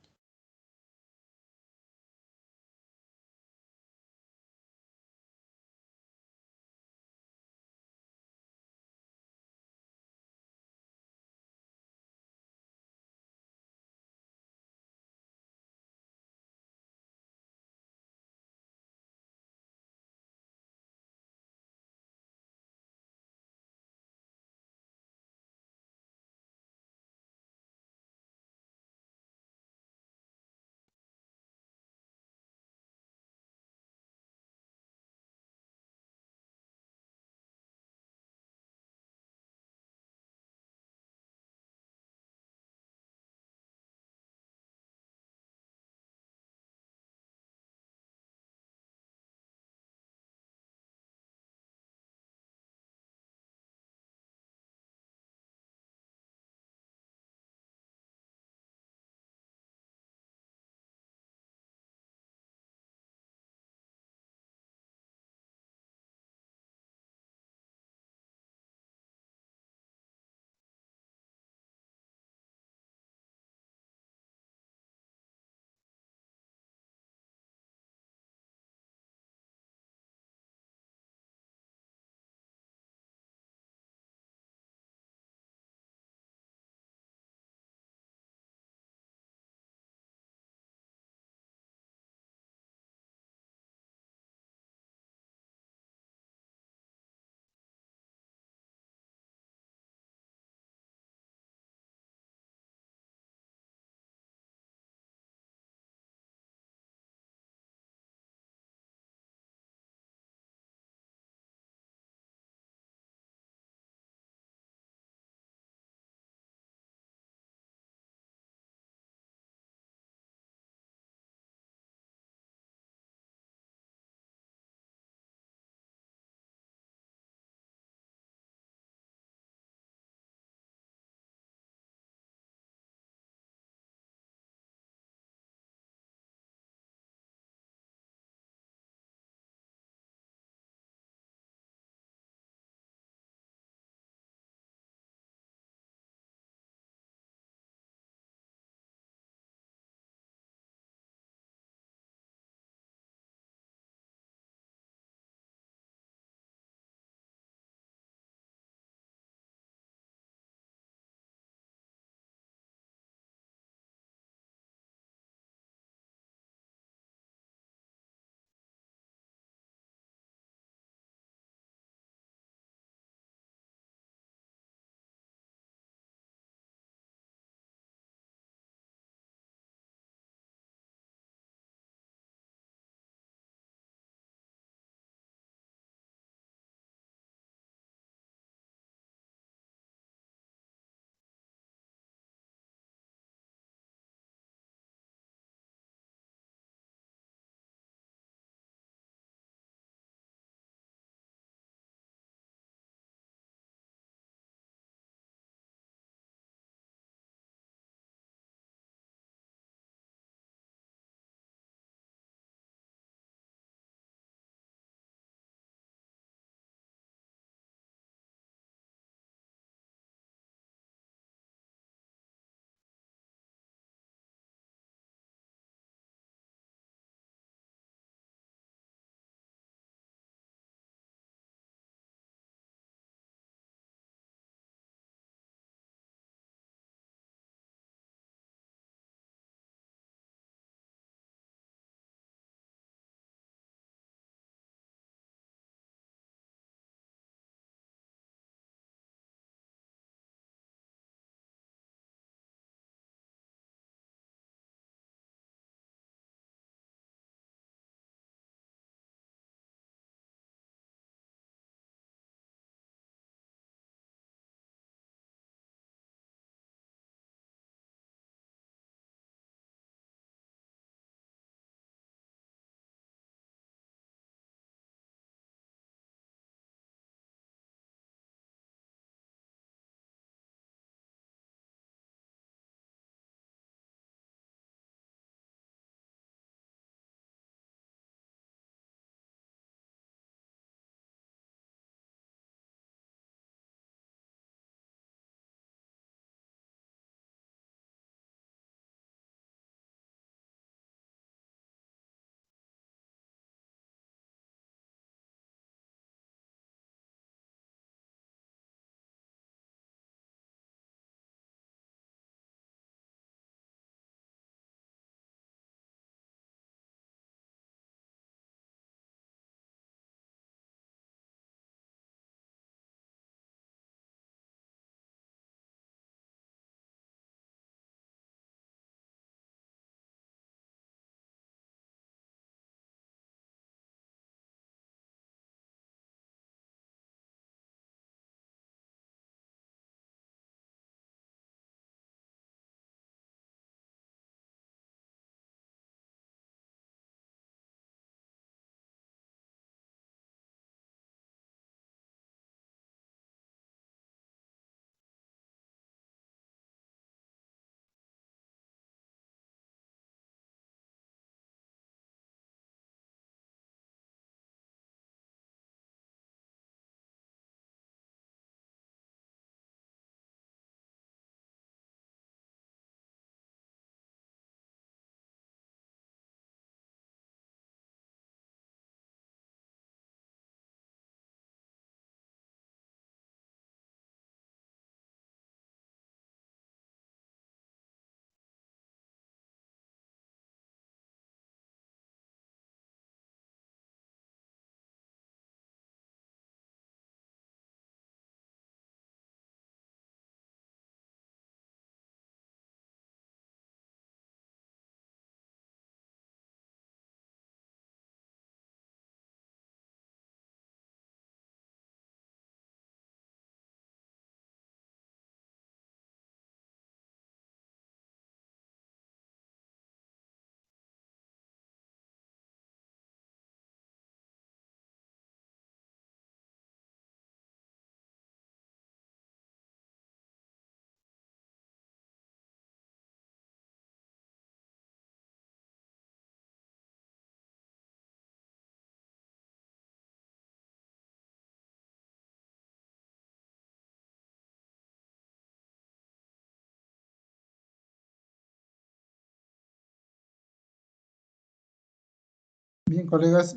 Speaker 2: Bien, colegas,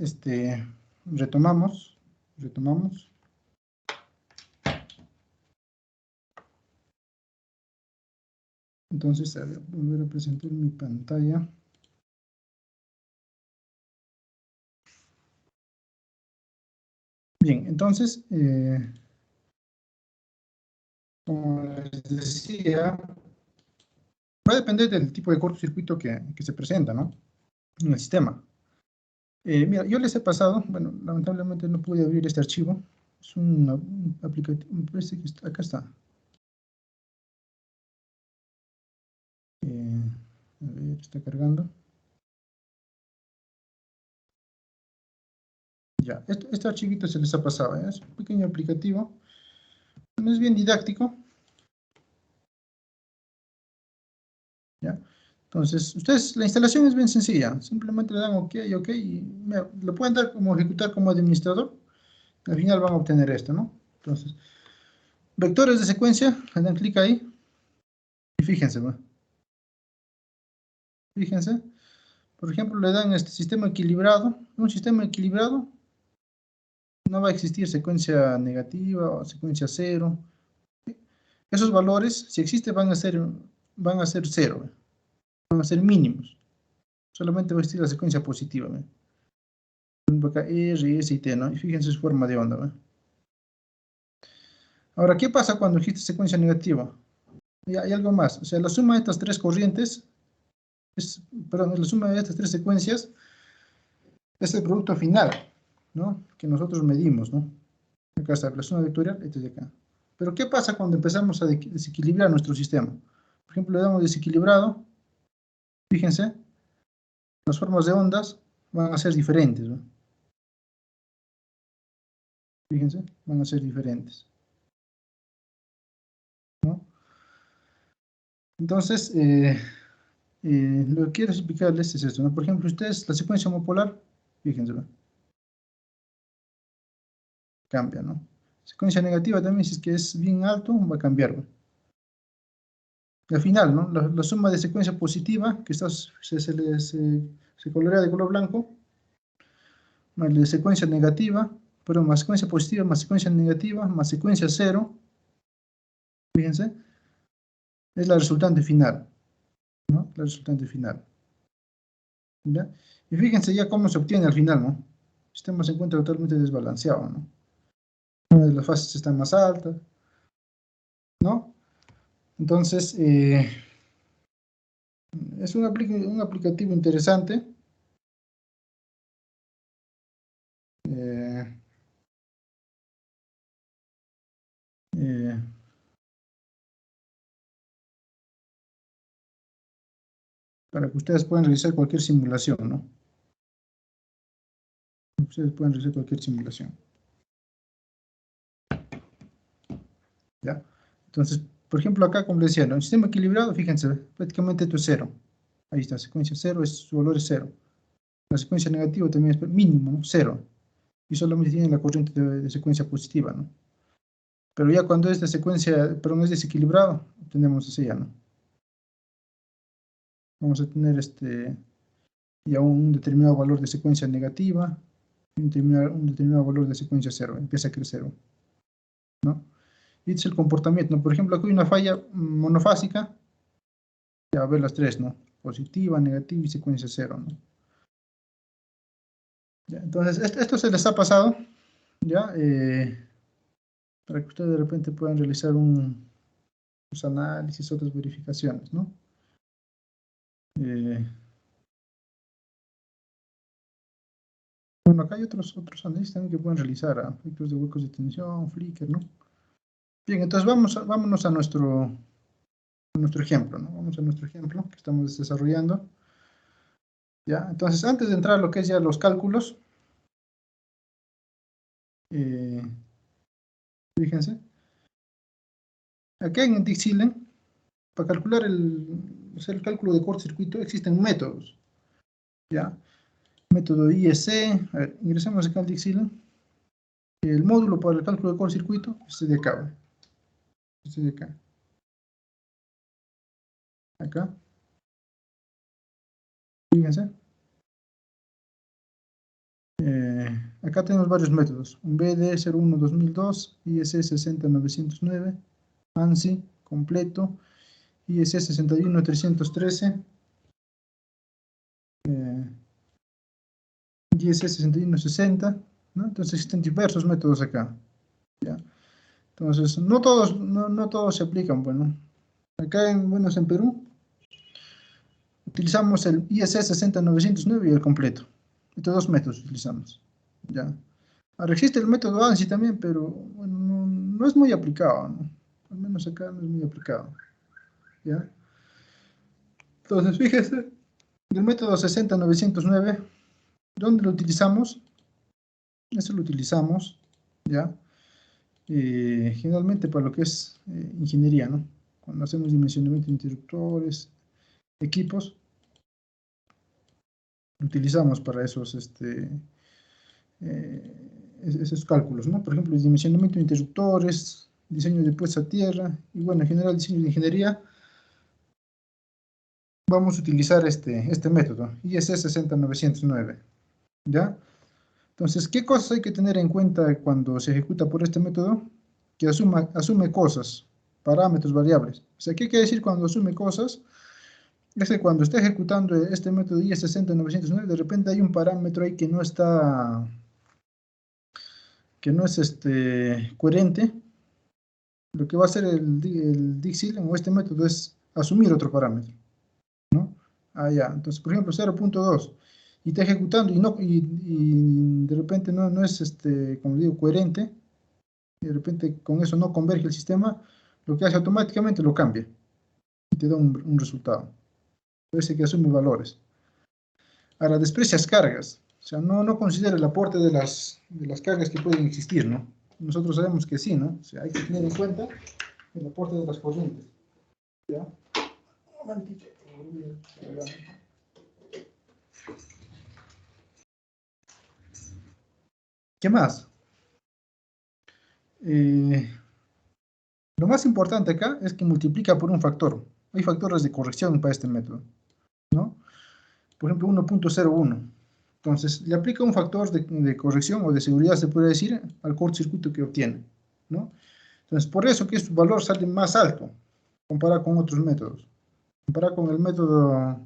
Speaker 2: retomamos. Entonces, a ver, volver a presentar mi pantalla. Bien, entonces, como les decía, va a depender del tipo de cortocircuito que se presenta, ¿no? En el sistema. Mira, yo les he pasado, bueno, lamentablemente no pude abrir este archivo. Es un aplicativo, me parece que acá está. A ver, está cargando. Ya, este archivito se les ha pasado, ¿eh? Es un pequeño aplicativo. No es bien didáctico. ¿Ya? Entonces, ustedes, la instalación es bien sencilla. Simplemente le dan OK, OK, y lo pueden dar como ejecutar como administrador. Al final van a obtener esto, ¿no? Entonces, vectores de secuencia, le dan clic ahí. Y fíjense, ¿va? Fíjense. Por ejemplo, le dan este sistema equilibrado. Un sistema equilibrado no va a existir secuencia negativa o secuencia cero. Esos valores, si existe, van a ser cero, van a ser mínimos. Solamente va a existir la secuencia positiva. ¿Ve? Acá R, S y T, ¿no? Y fíjense su forma de onda. ¿Ve? Ahora, ¿qué pasa cuando existe secuencia negativa? Y hay algo más. O sea, la suma de estas tres corrientes, perdón, la suma de estas tres secuencias es el producto final, ¿no? Que nosotros medimos, ¿no? Acá está la suma vectorial, este de acá. Pero ¿qué pasa cuando empezamos a desequilibrar nuestro sistema? Por ejemplo, le damos desequilibrado, fíjense, las formas de ondas van a ser diferentes, ¿no? Fíjense, van a ser diferentes, ¿no? Entonces, lo que quiero explicarles es esto, ¿no? Por ejemplo, ustedes, la secuencia homopolar, fíjense, ¿no? Cambia, ¿no? Secuencia negativa también, si es que es bien alto, va a cambiar, ¿no? Y al final, ¿no? La suma de secuencia positiva, que se colorea de color blanco, más la secuencia negativa, perdón, más secuencia positiva, más secuencia negativa, más secuencia cero, fíjense, es la resultante final, ¿no? La resultante final, ¿ya? Y fíjense ya cómo se obtiene al final, ¿no? El sistema se encuentra totalmente desbalanceado, ¿no? Una de las fases está más alta, ¿no? Entonces, es un aplicativo interesante. Eh, eh, para que ustedes puedan realizar cualquier simulación, ¿no? Ustedes pueden realizar cualquier simulación, ¿ya? Entonces, por ejemplo, acá, como les decía, ¿no? El sistema equilibrado, fíjense, prácticamente esto es cero. Ahí está, secuencia cero, su valor es cero. La secuencia negativa también es mínimo, ¿no? Cero. Y solamente tiene la corriente de secuencia positiva, ¿no? Pero ya cuando esta secuencia, perdón, es desequilibrado, tenemos así ya, ¿no? Vamos a tener ya un determinado valor de secuencia negativa, un determinado valor de secuencia cero, empieza a crecer, ¿no? Y este es el comportamiento, ¿no? Por ejemplo, aquí hay una falla monofásica, ya a ver las tres, ¿no? Positiva, negativa y secuencia cero, ¿no? Ya, entonces, esto se les ha pasado, ¿ya? Para que ustedes de repente puedan realizar unos análisis, otras verificaciones, ¿no? Eh, bueno, acá hay otros análisis también que pueden realizar, efectos de huecos de tensión, flicker, ¿no? Bien, entonces vámonos a nuestro ejemplo, ¿no? Vamos a nuestro ejemplo que estamos desarrollando. ¿Ya? Entonces, antes de entrar a lo que es ya los cálculos, eh, fíjense, aquí en Dixilen, para calcular hacer el cálculo de cortocircuito, existen métodos, ¿ya? Método IEC, a ver, ingresamos acá al Dixilen, el módulo para el cálculo de cortocircuito, este de acá, este de acá, acá, fíjense, acá tenemos varios métodos. Un BD01-2002, ISS 60909, ANSI completo, ISS 61313, ISS 6160, ¿no? Entonces existen diversos métodos acá. ¿Ya? Entonces, no todos se aplican, bueno. Acá en Perú, utilizamos el ISS 60909 y el completo. Estos dos métodos utilizamos. ¿Ya? Ahora existe el método ANSI también, pero bueno, no es muy aplicado, ¿no? Al menos acá no es muy aplicado. ¿Ya? Entonces, fíjese, el método 60909, ¿dónde lo utilizamos? Eso lo utilizamos, ¿ya? Generalmente para lo que es ingeniería, ¿no? Cuando hacemos dimensionamiento de interruptores, equipos, lo utilizamos para esos cálculos, ¿no? Por ejemplo, el dimensionamiento de interruptores, diseño de puesta a tierra, y bueno, en general diseño de ingeniería, vamos a utilizar este método, ISS 60909, ¿ya? Entonces, ¿qué cosas hay que tener en cuenta cuando se ejecuta por este método? Que asume cosas, parámetros, variables. O sea, ¿qué quiere decir cuando asume cosas? Es que cuando está ejecutando este método ISS 60909, de repente hay un parámetro ahí que no es coherente. Lo que va a hacer el DIGSIL o este método es asumir otro parámetro, ¿no? Ah, ya. Entonces, por ejemplo, 0.2 y está ejecutando y de repente no es, como digo, coherente, y de repente con eso no converge el sistema, lo que hace automáticamente lo cambia y te da un resultado. Parece que asume valores. Ahora, desprecias cargas. O sea, no considera el aporte de las cargas que pueden existir, ¿no? Nosotros sabemos que sí, ¿no? O sea, hay que tener en cuenta el aporte de las corrientes. ¿Ya? Un momentito. ¿Qué más? Lo más importante acá es que multiplica por un factor. Hay factores de corrección para este método, ¿no? Por ejemplo, 1.01. Entonces, le aplica un factor de corrección o de seguridad, se puede decir, al cortocircuito que obtiene, ¿no? Entonces, por eso que su valor sale más alto comparado con otros métodos. Comparado con el método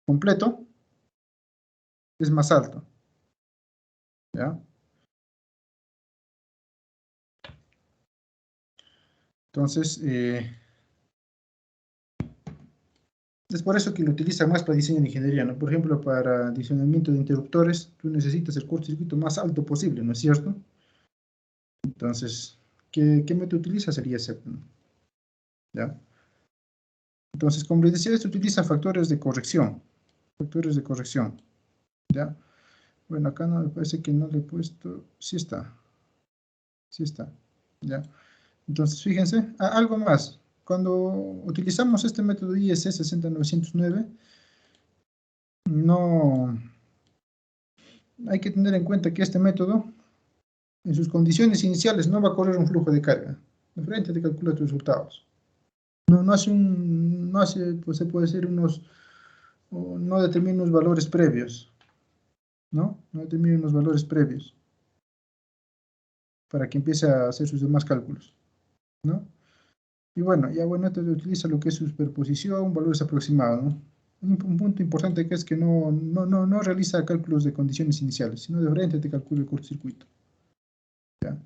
Speaker 2: completo, es más alto, ¿ya? Entonces, es por eso que lo utiliza más para diseño de ingeniería, ¿no? Por ejemplo, para diseñamiento de interruptores, tú necesitas el cortocircuito más alto posible, ¿no es cierto? Entonces, ¿qué método utiliza? Sería ese, ¿no? ¿Ya? Entonces, como les decía, esto utiliza factores de corrección. Factores de corrección, ¿ya? Bueno, acá no me parece que no le he puesto... Sí está. Sí está, ¿ya? Entonces, fíjense, algo más. Cuando utilizamos este método ISS 60909, no... Hay que tener en cuenta que este método, en sus condiciones iniciales, no va a correr un flujo de carga. De frente te calcula tus resultados. No hace, pues se puede decir no determina unos valores previos, ¿no? No determina unos valores previos para que empiece a hacer sus demás cálculos, ¿no? Y bueno, esto utiliza lo que es superposición, valores aproximados, ¿no? Un punto importante que es que no realiza cálculos de condiciones iniciales, sino de frente te calcula el cortocircuito. ¿Ya?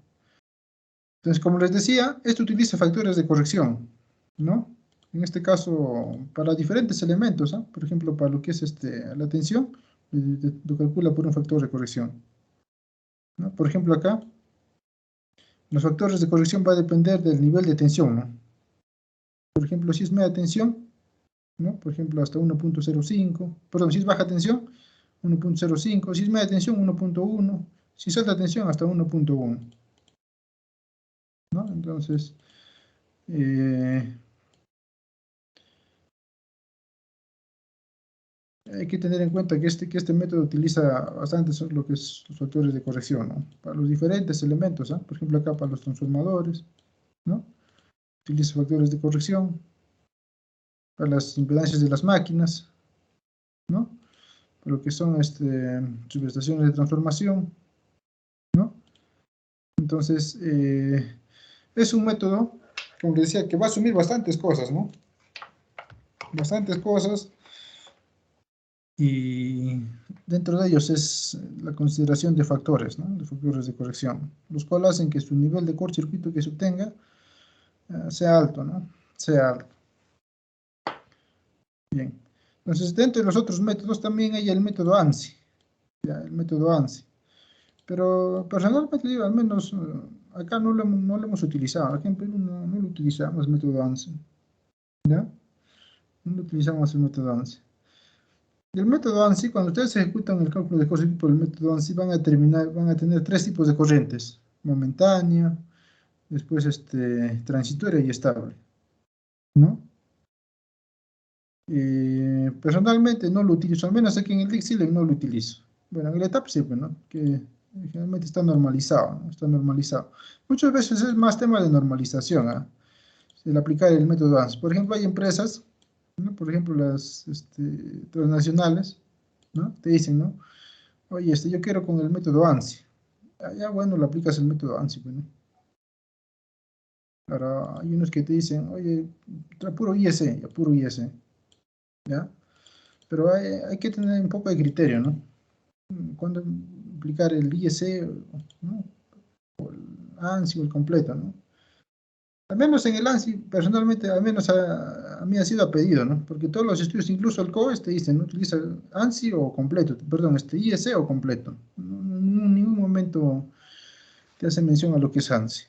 Speaker 2: Entonces, como les decía, esto utiliza factores de corrección, ¿no? En este caso, para diferentes elementos, ¿eh? Por ejemplo, para lo que es la tensión, lo calcula por un factor de corrección, ¿no? Por ejemplo, acá, los factores de corrección va a depender del nivel de tensión, ¿no? Por ejemplo, si es media tensión, ¿no? Por ejemplo, hasta 1.05, perdón, si es baja tensión, 1.05, si es media tensión, 1.1, si es alta tensión, hasta 1.1, ¿no? Entonces, hay que tener en cuenta que este método utiliza bastante lo que es los factores de corrección, ¿no? Para los diferentes elementos, ¿eh? Por ejemplo, acá para los transformadores, ¿no? Utiliza factores de corrección para las impedancias de las máquinas, ¿no? lo que son subestaciones de transformación, ¿no? Entonces, es un método, como les decía, que va a asumir bastantes cosas, ¿no? Bastantes cosas, y dentro de ellos es la consideración de factores, ¿no? De factores de corrección, los cuales hacen que su nivel de cortocircuito que se obtenga sea alto, ¿no? Sea alto. Bien. Entonces, dentro de los otros métodos también hay el método ANSI, ¿ya? El método ANSI. Pero personalmente digo, al menos acá no lo hemos utilizado. Aquí en Perú no lo utilizamos el método ANSI, ¿ya? No lo utilizamos el método ANSI. El método ANSI, cuando ustedes ejecutan el cálculo de corriente por el método ANSI, van a tener tres tipos de corrientes: momentánea, después transitoria y estable, ¿no? Personalmente no lo utilizo, al menos aquí en el Dixieland no lo utilizo. Bueno, en el ETAP sí, pues, ¿no? Que generalmente está normalizado, ¿no? Está normalizado. Muchas veces es más tema de normalización, ¿ah? El aplicar el método ANSI. Por ejemplo, hay empresas, ¿no? Por ejemplo, las transnacionales, ¿no? Te dicen, ¿no? Oye, yo quiero con el método ANSI. Ya, bueno, lo aplicas el método ANSI, pues, ¿no? Ahora, hay unos que te dicen, oye, puro IS, ya puro IS, ¿ya? Pero hay que tener un poco de criterio, ¿no? Cuando aplicar el IS, ¿no? O el ANSI o el completo, ¿no? Al menos en el ANSI, personalmente, al menos a mí ha sido a pedido, ¿no? Porque todos los estudios, incluso el COES, te dicen, ¿no? Utiliza ANSI o completo, perdón, IS o completo. En ningún momento te hace mención a lo que es ANSI,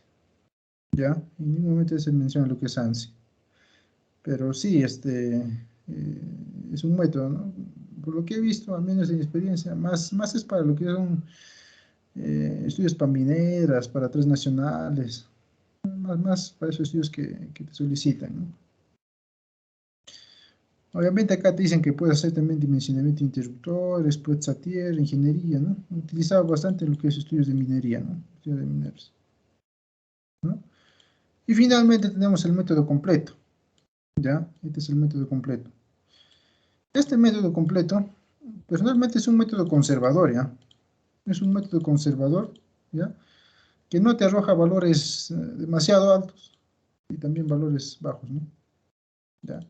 Speaker 2: ¿ya? En ningún momento te hace mención a lo que es ANSI. Pero sí, es un método, ¿no? Por lo que he visto, al menos en mi experiencia, más es para lo que son estudios para mineras, para transnacionales, más para esos estudios que te solicitan, ¿no? Obviamente acá te dicen que puedes hacer también dimensionamiento de interruptores, puertas a tierra, ingeniería, ¿no? He utilizado bastante en lo que es estudios de minería, ¿no? Estudios de mineros, ¿no? Y finalmente tenemos el método completo, ¿ya? Este es el método completo. Este método completo, personalmente es un método conservador, ¿ya? Es un método conservador, ¿ya? Que no te arroja valores demasiado altos y también valores bajos, ¿no? ¿Ya?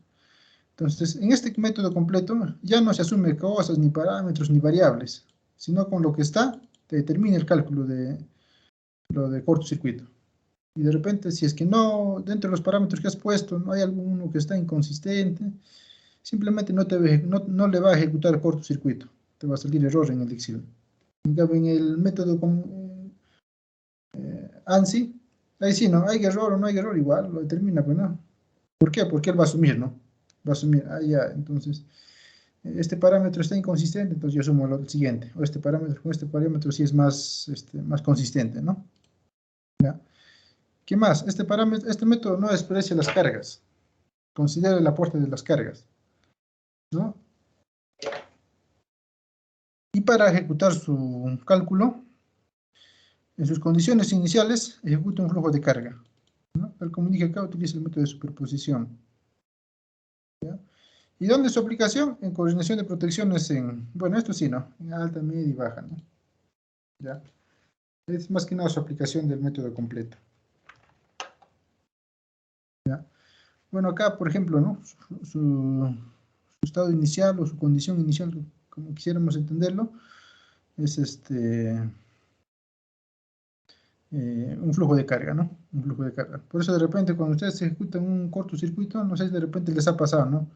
Speaker 2: Entonces, en este método completo ya no se asume cosas, ni parámetros, ni variables, sino con lo que está, te determina el cálculo de lo de cortocircuito. Y de repente, si es que no, dentro de los parámetros que has puesto, no hay alguno que está inconsistente, simplemente no le va a ejecutar el cortocircuito. Te va a salir error en el Dixieland. En cambio, en el método con ANSI, ahí sí, ¿no? Hay error o no hay error, igual lo determina, pues no. ¿Por qué? Porque él va a asumir, ¿no? Va a asumir, ya, entonces, este parámetro está inconsistente, entonces yo asumo lo siguiente, o este parámetro con este parámetro sí es más consistente, ¿no? ¿Ya? ¿Qué más? Este método no desprecia las cargas, considera el aporte de las cargas, ¿no? Y para ejecutar su cálculo, en sus condiciones iniciales, ejecuta un flujo de carga, ¿no? Tal como dije acá, utiliza el método de superposición, ¿ya? ¿Y dónde es su aplicación? En coordinación de protecciones bueno, esto sí, ¿no? En alta, media y baja, ¿no? ¿Ya? Es más que nada su aplicación del método completo, ¿ya? Bueno, acá, por ejemplo, ¿no? Su estado inicial o su condición inicial, como quisiéramos entenderlo, es un flujo de carga, ¿no? Un flujo de carga. Por eso de repente cuando ustedes ejecutan un cortocircuito, no sé si de repente les ha pasado, ¿no?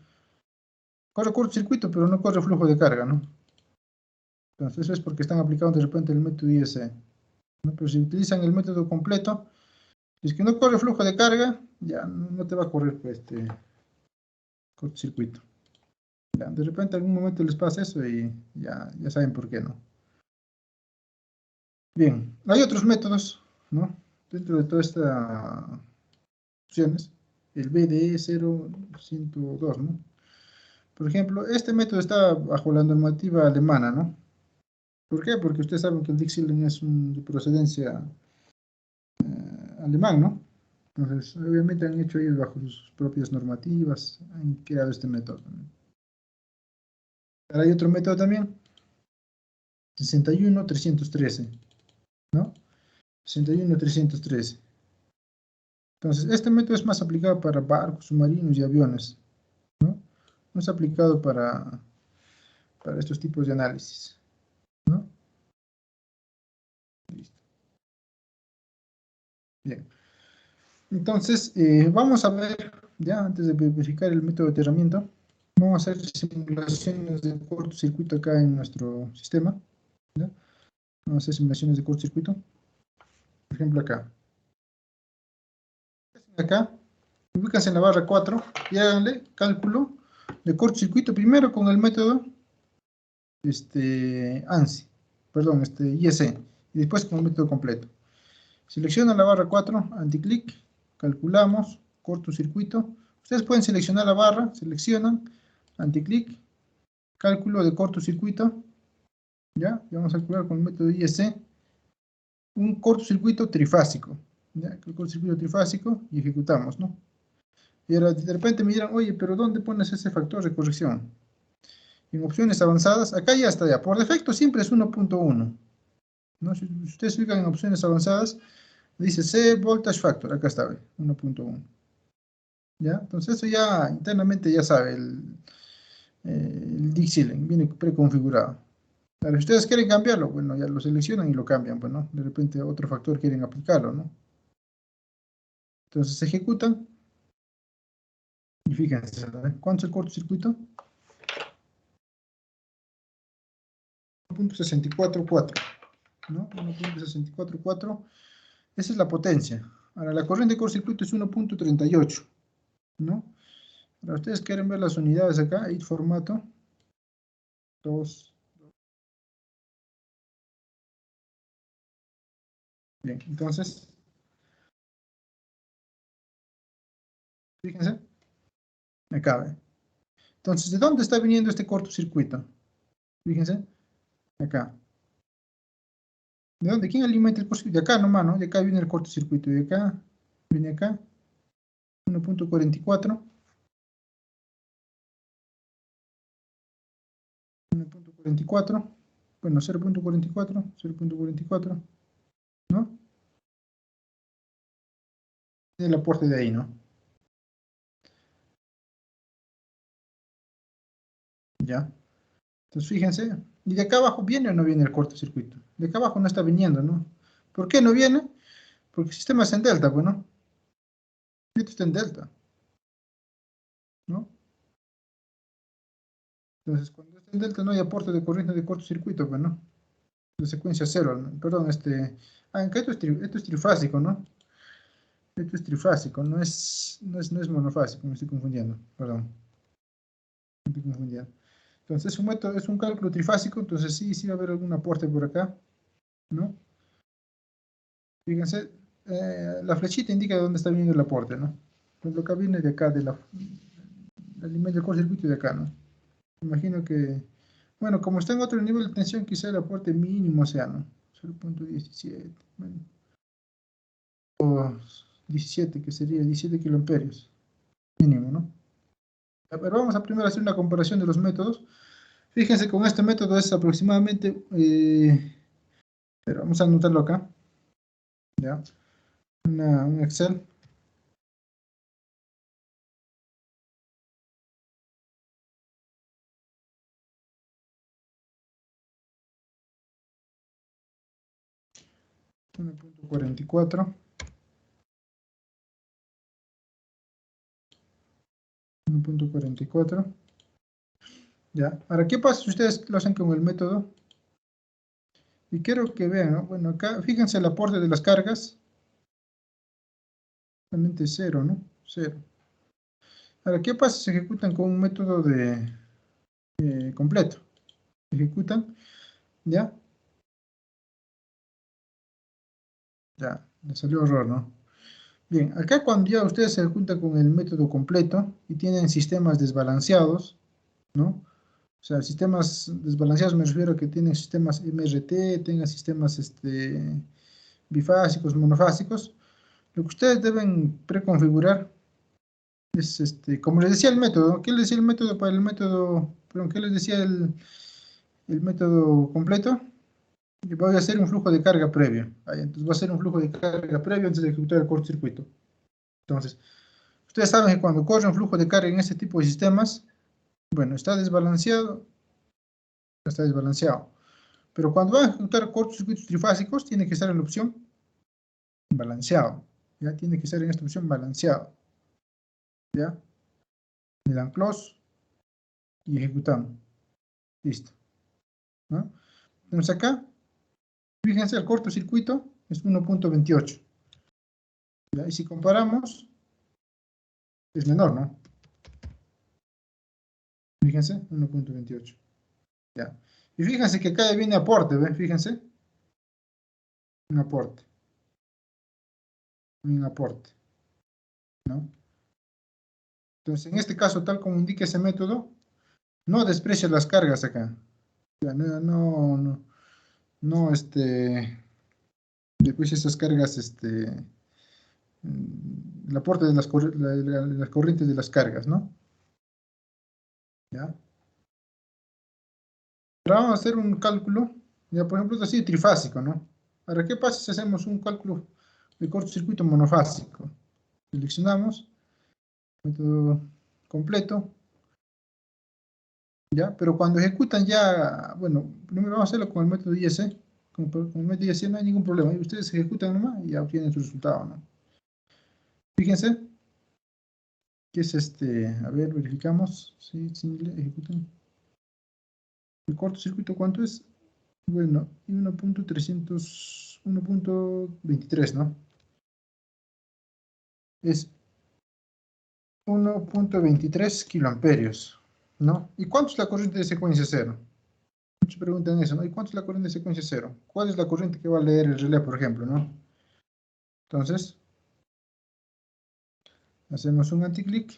Speaker 2: Corre cortocircuito, pero no corre flujo de carga, ¿no? Entonces eso es porque están aplicando de repente el método IS, ¿no? Pero si utilizan el método completo, si es que no corre flujo de carga, ya no te va a correr pues, cortocircuito. Ya, de repente en algún momento les pasa eso y ya saben por qué, ¿no? Bien, hay otros métodos, ¿no? Dentro de todas estas opciones, el BDE 0102, ¿no? Por ejemplo, este método está bajo la normativa alemana, ¿no? ¿Por qué? Porque ustedes saben que el Dixieland es de procedencia alemán, ¿no? Entonces, obviamente han hecho ellos bajo sus propias normativas, han creado este método. Ahora hay otro método también, 61.313, ¿no? 61.313. Entonces, este método es más aplicado para barcos, submarinos y aviones, ¿no? No es aplicado para estos tipos de análisis, ¿no? Listo. Bien. Entonces, vamos a ver, ya antes de verificar el método de aterramiento, vamos a hacer simulaciones de cortocircuito acá en nuestro sistema, ¿ya? Vamos a hacer simulaciones de cortocircuito. Por ejemplo, acá. Acá, ubíquense en la barra 4 y háganle cálculo de cortocircuito primero con el método ANSI, perdón, IEC, y después con el método completo. Seleccionan la barra 4, anticlic, calculamos, cortocircuito. Ustedes pueden seleccionar la barra, seleccionan, anticlic, cálculo de cortocircuito, ¿ya? Y vamos a calcular con el método IEC un cortocircuito trifásico, ¿ya? El cortocircuito trifásico y ejecutamos, ¿no? Y ahora de repente me dirán, oye, pero ¿dónde pones ese factor de corrección? En opciones avanzadas, acá ya está, ya. Por defecto siempre es 1.1, ¿no? Si ustedes fijan en opciones avanzadas, dice C voltage factor, acá está, 1.1. ¿Ya? Entonces eso ya internamente ya sabe, el Dixieland viene preconfigurado. Ahora, si ustedes quieren cambiarlo, bueno, ya lo seleccionan y lo cambian, pues, ¿no? De repente otro factor quieren aplicarlo, ¿no? Entonces se ejecutan y fíjense, ¿no? ¿Cuánto es el cortocircuito? 1.644, ¿no? 1.644, esa es la potencia. Ahora, la corriente de cortocircuito es 1.38, ¿no? Ahora, ustedes quieren ver las unidades acá, y formato 2. Bien, entonces, fíjense, acá, ¿ve? Entonces, ¿de dónde está viniendo este cortocircuito? Fíjense, acá. ¿De dónde? ¿Quién alimenta el cortocircuito? De acá nomás, ¿no? De acá viene el cortocircuito. De acá, viene acá. 1.44. 1.44. Bueno, 0.44. 0.44. ¿No? El aporte de ahí, ¿no? Ya. Entonces, fíjense. ¿Y de acá abajo viene o no viene el cortocircuito? De acá abajo no está viniendo, ¿no? ¿Por qué no viene? Porque el sistema es en delta, pues, ¿no? Esto está en delta, ¿no? Entonces, cuando está en delta no hay aporte de corriente de cortocircuito, pues, ¿no? De secuencia cero, ¿no? Perdón, acá esto es trifásico, ¿no? Esto es trifásico, no es monofásico, me estoy confundiendo, perdón. Me estoy confundiendo. Entonces, un método es un cálculo trifásico, entonces sí va a haber algún aporte por acá, ¿no? Fíjense, la flechita indica de dónde está viniendo el aporte, ¿no? Pues lo que viene de acá, del alimento del cortocircuito de acá, ¿no? Imagino que, bueno, como está en otro nivel de tensión, quizá el aporte mínimo sea, ¿no? 0.17, bueno, o 17, que sería 17 kiloamperios, mínimo, ¿no? A ver, vamos a primero hacer una comparación de los métodos. Fíjense, con este método es aproximadamente, pero vamos a anotarlo acá, ¿ya? Un Excel. .44. 1.44. Ya. Ahora, ¿qué pasa si ustedes lo hacen con el método? Y quiero que vean, ¿no? Bueno, acá, fíjense el aporte de las cargas. Realmente cero, ¿no? Cero. Ahora, ¿qué pasa si se ejecutan con un método de completo? Ejecutan, ¿ya? Ya, le salió error, ¿no? Bien, acá cuando ya ustedes se ejecutan con el método completo y tienen sistemas desbalanceados, ¿no? O sea, sistemas desbalanceados me refiero a que tienen sistemas MRT, tengan sistemas bifásicos, monofásicos. Lo que ustedes deben preconfigurar es, como les decía el método, ¿qué les decía el método para el método, perdón, qué les decía el método completo? Y voy a hacer un flujo de carga previo. Ahí, entonces voy a hacer un flujo de carga previo antes de ejecutar el cortocircuito. Entonces, ustedes saben que cuando corre un flujo de carga en este tipo de sistemas, bueno, está desbalanceado, está desbalanceado. Pero cuando van a ejecutar cortocircuitos trifásicos, tiene que estar en la opción balanceado. Ya tiene que estar en esta opción balanceado. ¿Ya? Le dan close y ejecutamos. Listo. ¿No? Entonces acá, fíjense, el cortocircuito es 1.28. Y si comparamos, es menor, ¿no? Fíjense, 1.28. ¿Ya? Y fíjense que acá viene aporte, ¿ven? Fíjense. Un aporte. Un aporte. ¿No? Entonces, en este caso, tal como indica ese método, no desprecia las cargas acá. Ya, no, después esas cargas, el aporte de las corrientes de las cargas, ¿no? ¿Ya? Ahora vamos a hacer un cálculo, ya por ejemplo, es así trifásico, ¿no? Ahora, ¿qué pasa si hacemos un cálculo de cortocircuito monofásico? Seleccionamos, método completo, ¿ya? Pero cuando ejecutan ya, bueno, primero vamos a hacerlo con el método IS, con el método IS no hay ningún problema, ustedes ejecutan nomás y ya obtienen su resultado, ¿no? Fíjense, que es a ver, verificamos, sí, ejecutan. ¿El cortocircuito cuánto es? Bueno, 1.23, ¿no? Es 1.23 kiloamperios, ¿no? ¿Y cuánto es la corriente de secuencia cero? Muchos preguntan eso, ¿no? ¿Y cuánto es la corriente de secuencia cero? ¿Cuál es la corriente que va a leer el relé, por ejemplo, ¿no? Entonces, hacemos un anticlick,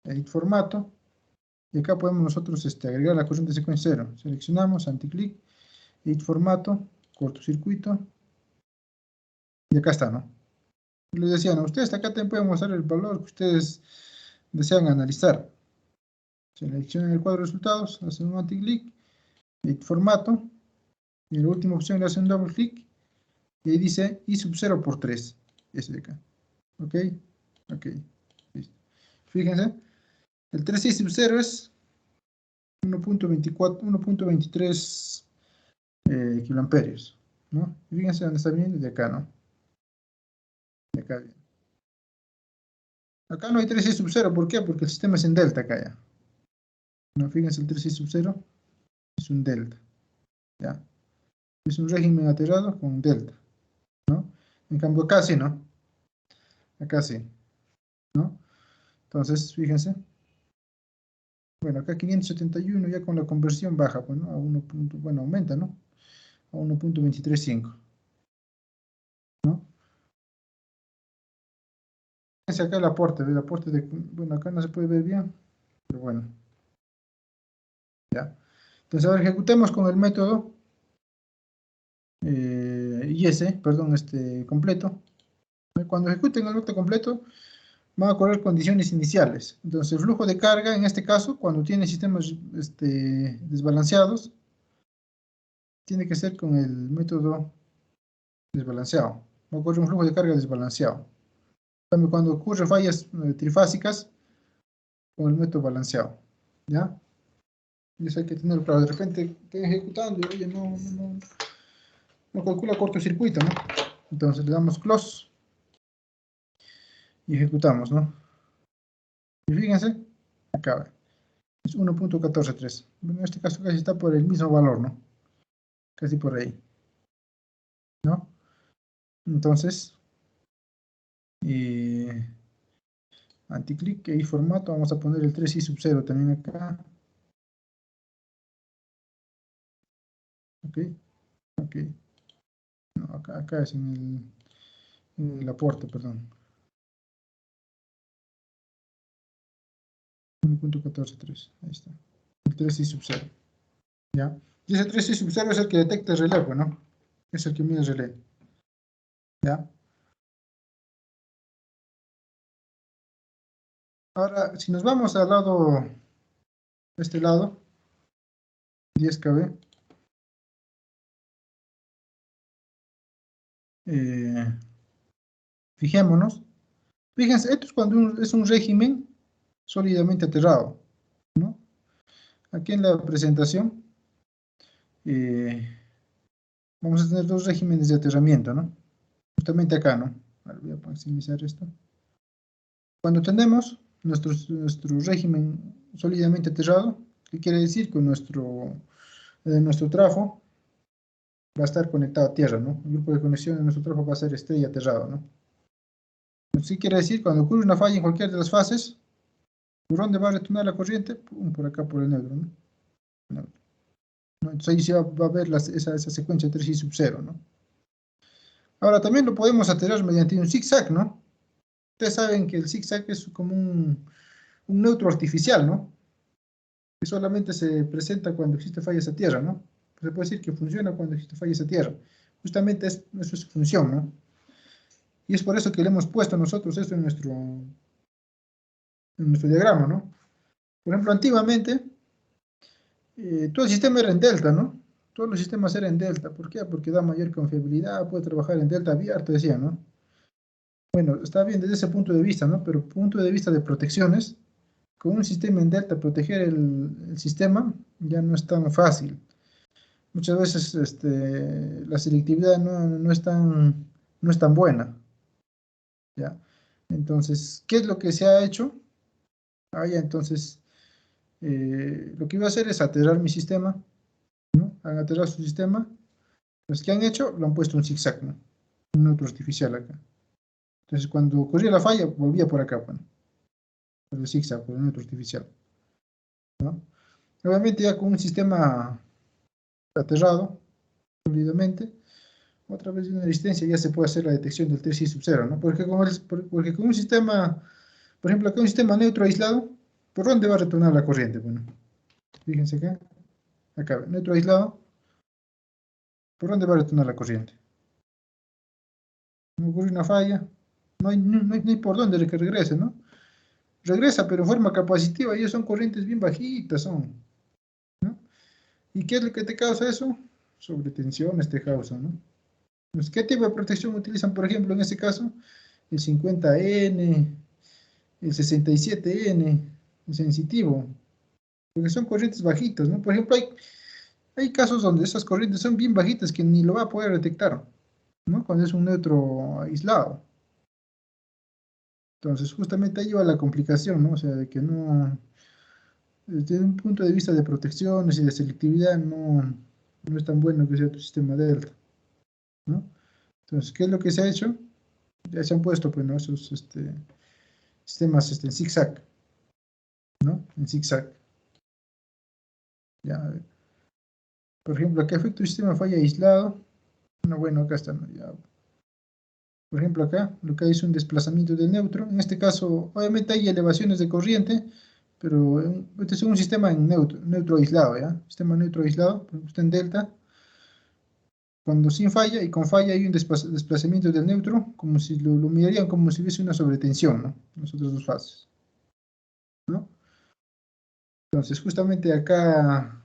Speaker 2: edit formato, y acá podemos nosotros agregar la corriente de secuencia cero. Seleccionamos, anticlick, edit formato, cortocircuito, y acá está, ¿no? Les decía, ¿no? Ustedes acá también pueden mostrar el valor que ustedes desean analizar. Seleccionan el cuadro de resultados, hacen un anticlick, edit formato, y en la última opción le hacen un doble clic, y ahí dice I sub 0 por 3, ese de acá. ¿Ok? Ok. Listo. Fíjense, el 3I sub 0 es 1.23 kiloamperios, ¿no? Fíjense dónde está viniendo, de acá, ¿no? De acá viene. Acá no hay 3I sub 0, ¿por qué? Porque el sistema es en delta acá ya. ¿No? Fíjense, el 3I sub 0 es un delta, ¿ya? Es un régimen aterrado con delta, ¿no? En cambio acá sí, ¿no? Acá sí, ¿no? Entonces, fíjense. Bueno, acá 571 ya con la conversión baja, pues, ¿no? A 1. Bueno, aumenta, ¿no? A 1.235, ¿no? Fíjense acá el aporte, el aporte de, bueno, acá no se puede ver bien, pero bueno, ya. Entonces, ahora ejecutemos con el método IS, perdón, completo. Cuando ejecuten el método completo, van a correr condiciones iniciales. Entonces, el flujo de carga, en este caso, cuando tiene sistemas desbalanceados, tiene que ser con el método desbalanceado. Va a ocurrir un flujo de carga desbalanceado. Cuando ocurren fallas trifásicas, con el método balanceado. ¿Ya? Y eso hay que tenerlo claro. De repente estoy ejecutando y oye, no calcula cortocircuito, ¿no? Entonces le damos close y ejecutamos, ¿no? Y fíjense, acaba. Es 1.143. Bueno, en este caso casi está por el mismo valor, ¿no? Casi por ahí. ¿No? Entonces, anticlick y formato, vamos a poner el 3i sub 0 también acá. Ok, ok. No, acá es en el aporte, perdón. 1.143, ahí está. El 3i sub 0. ¿Ya? Y ese 3i sub 0 es el que detecta el relé, ¿no? Es el que mide el relé. ¿Ya? Ahora, si nos vamos al lado, este lado, 10 kb, Fijémonos. Fíjense, esto es cuando es un régimen sólidamente aterrado, ¿no? Aquí en la presentación vamos a tener dos regímenes de aterramiento, ¿no? Justamente acá, ¿no? Ahora voy a maximizar esto. Cuando tenemos nuestro régimen sólidamente aterrado, ¿qué quiere decir? Que nuestro trafo va a estar conectado a tierra, ¿no? El grupo de conexión de nuestro trafo va a ser estrella aterrado, ¿no? Entonces, ¿qué quiere decir? Cuando ocurre una falla en cualquiera de las fases, ¿por dónde va a retornar la corriente? Pum, por acá, por el neutro, ¿no? ¿No? Entonces ahí se va a ver esa secuencia 3i sub 0, ¿no? Ahora, también lo podemos aterrar mediante un zigzag, ¿no? Ustedes saben que el zigzag es como un neutro artificial, ¿no? Que solamente se presenta cuando existe fallas a tierra, ¿no? Se puede decir que funciona cuando existe fallas a tierra. Justamente eso es su función, ¿no? Y es por eso que le hemos puesto nosotros esto en nuestro diagrama, ¿no? Por ejemplo, antiguamente, todo el sistema era en delta, ¿no? Todos los sistemas eran en delta. ¿Por qué? Porque da mayor confiabilidad, puede trabajar en delta abierto, decía, ¿no? Bueno, está bien desde ese punto de vista, ¿no? Pero punto de vista de protecciones, con un sistema en delta, proteger el sistema ya no es tan fácil. Muchas veces la selectividad no es tan buena, ¿ya? Entonces, ¿qué es lo que se ha hecho? Ya, entonces, lo que iba a hacer es aterrar mi sistema, ¿no? Han aterrado su sistema. Los que han hecho, lo han puesto un zigzag, ¿no? Un neutro artificial acá. Entonces, cuando ocurría la falla, volvía por acá, bueno, por el zigzag, por el neutro artificial, ¿no? Obviamente ya con un sistema aterrado, sólidamente, otra vez de una resistencia ya se puede hacer la detección del 3i sub 0, ¿no? Porque con un sistema, por ejemplo, acá un sistema neutro aislado, ¿por dónde va a retornar la corriente? Bueno, fíjense acá, neutro aislado, ¿por dónde va a retornar la corriente? No ocurre una falla, no hay por dónde que regrese, ¿no? Regresa, pero en forma capacitiva, y son corrientes bien bajitas, ¿no? ¿Y qué es lo que te causa eso? Sobretensiones te causa, ¿no? Pues, ¿qué tipo de protección utilizan, por ejemplo, en este caso? El 50N, el 67N, el sensitivo, porque son corrientes bajitas, ¿no? Por ejemplo, hay casos donde esas corrientes son bien bajitas que ni lo va a poder detectar, ¿no? Cuando es un neutro aislado. Entonces, justamente ahí va la complicación, ¿no? O sea, de que no, desde un punto de vista de protecciones y de selectividad, no es tan bueno que sea tu sistema delta, ¿no? Entonces, ¿qué es lo que se ha hecho? Ya se han puesto, pues, ¿no? Esos sistemas en zigzag, ¿no? En zigzag. Ya, por ejemplo, acá efecto sistema falla aislado. No, bueno, acá está, ¿no? Ya. Por ejemplo, acá lo que hay es un desplazamiento del neutro. En este caso, obviamente hay elevaciones de corriente, pero este es un sistema en neutro aislado, ¿ya? Sistema neutro aislado, por ejemplo, está en delta. Cuando sin falla y con falla hay un desplazamiento del neutro, como si lo mirarían como si hubiese una sobretensión, ¿no? En las otras dos fases, ¿no? Entonces, justamente acá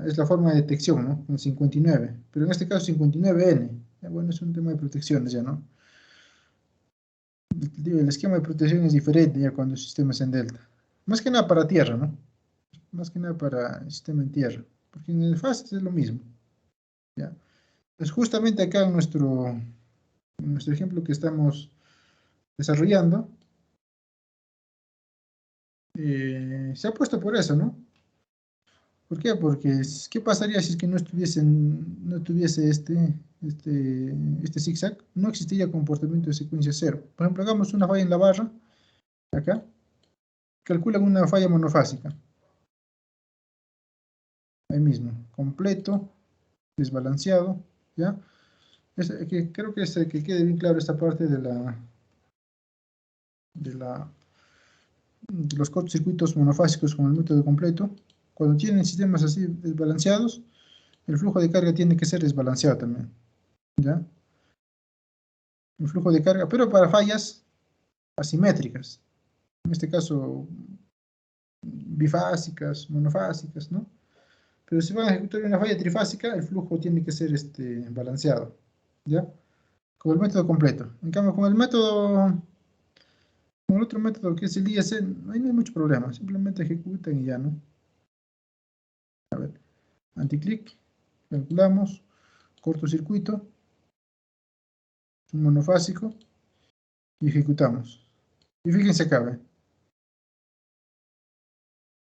Speaker 2: es la forma de detección, ¿no? Con 59, pero en este caso 59N. Bueno, es un tema de protecciones ya, ¿no? El esquema de protección es diferente ya cuando el sistema es en delta. Más que nada para tierra, ¿no? Más que nada para el sistema en tierra, porque en el fases es lo mismo, ¿ya? Entonces, justamente acá en nuestro ejemplo que estamos desarrollando, se ha puesto por eso, ¿no? ¿Por qué? Porque, ¿qué pasaría si es que no tuviese este zigzag? No existiría comportamiento de secuencia cero. Por ejemplo, hagamos una falla en la barra, acá, calculan una falla monofásica. Ahí mismo, completo, desbalanceado, ¿ya? Creo que quede bien claro esta parte de los cortocircuitos monofásicos con el método completo. Cuando tienen sistemas así desbalanceados, el flujo de carga tiene que ser desbalanceado también, ¿ya? El flujo de carga, pero para fallas asimétricas, en este caso bifásicas, monofásicas, ¿no? Pero si van a ejecutar una falla trifásica, el flujo tiene que ser balanceado, ¿ya? con el método completo. En cambio, con el método, con el otro método que es el IS, ahí no hay mucho problema. Simplemente ejecutan y ya, ¿no? A ver, anticlick, calculamos, cortocircuito, un monofásico y ejecutamos. Y fíjense acá, ¿ve?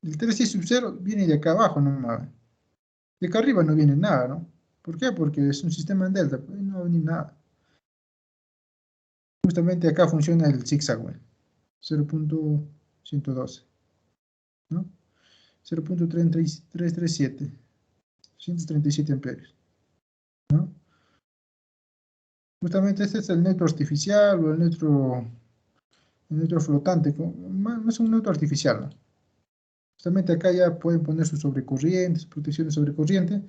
Speaker 2: El 3i sub 0 viene de acá abajo nomás. De acá arriba no viene nada, ¿no? ¿Por qué? Porque es un sistema en delta, pues no va a venir nada. Justamente acá funciona el zigzag, 0.112, ¿no? 0.337, 137 amperios, ¿no? Justamente este es el neutro artificial o el neutro flotante, no es un neutro artificial, ¿no? Justamente acá ya pueden poner sus sobrecorrientes, protecciones sobre corriente,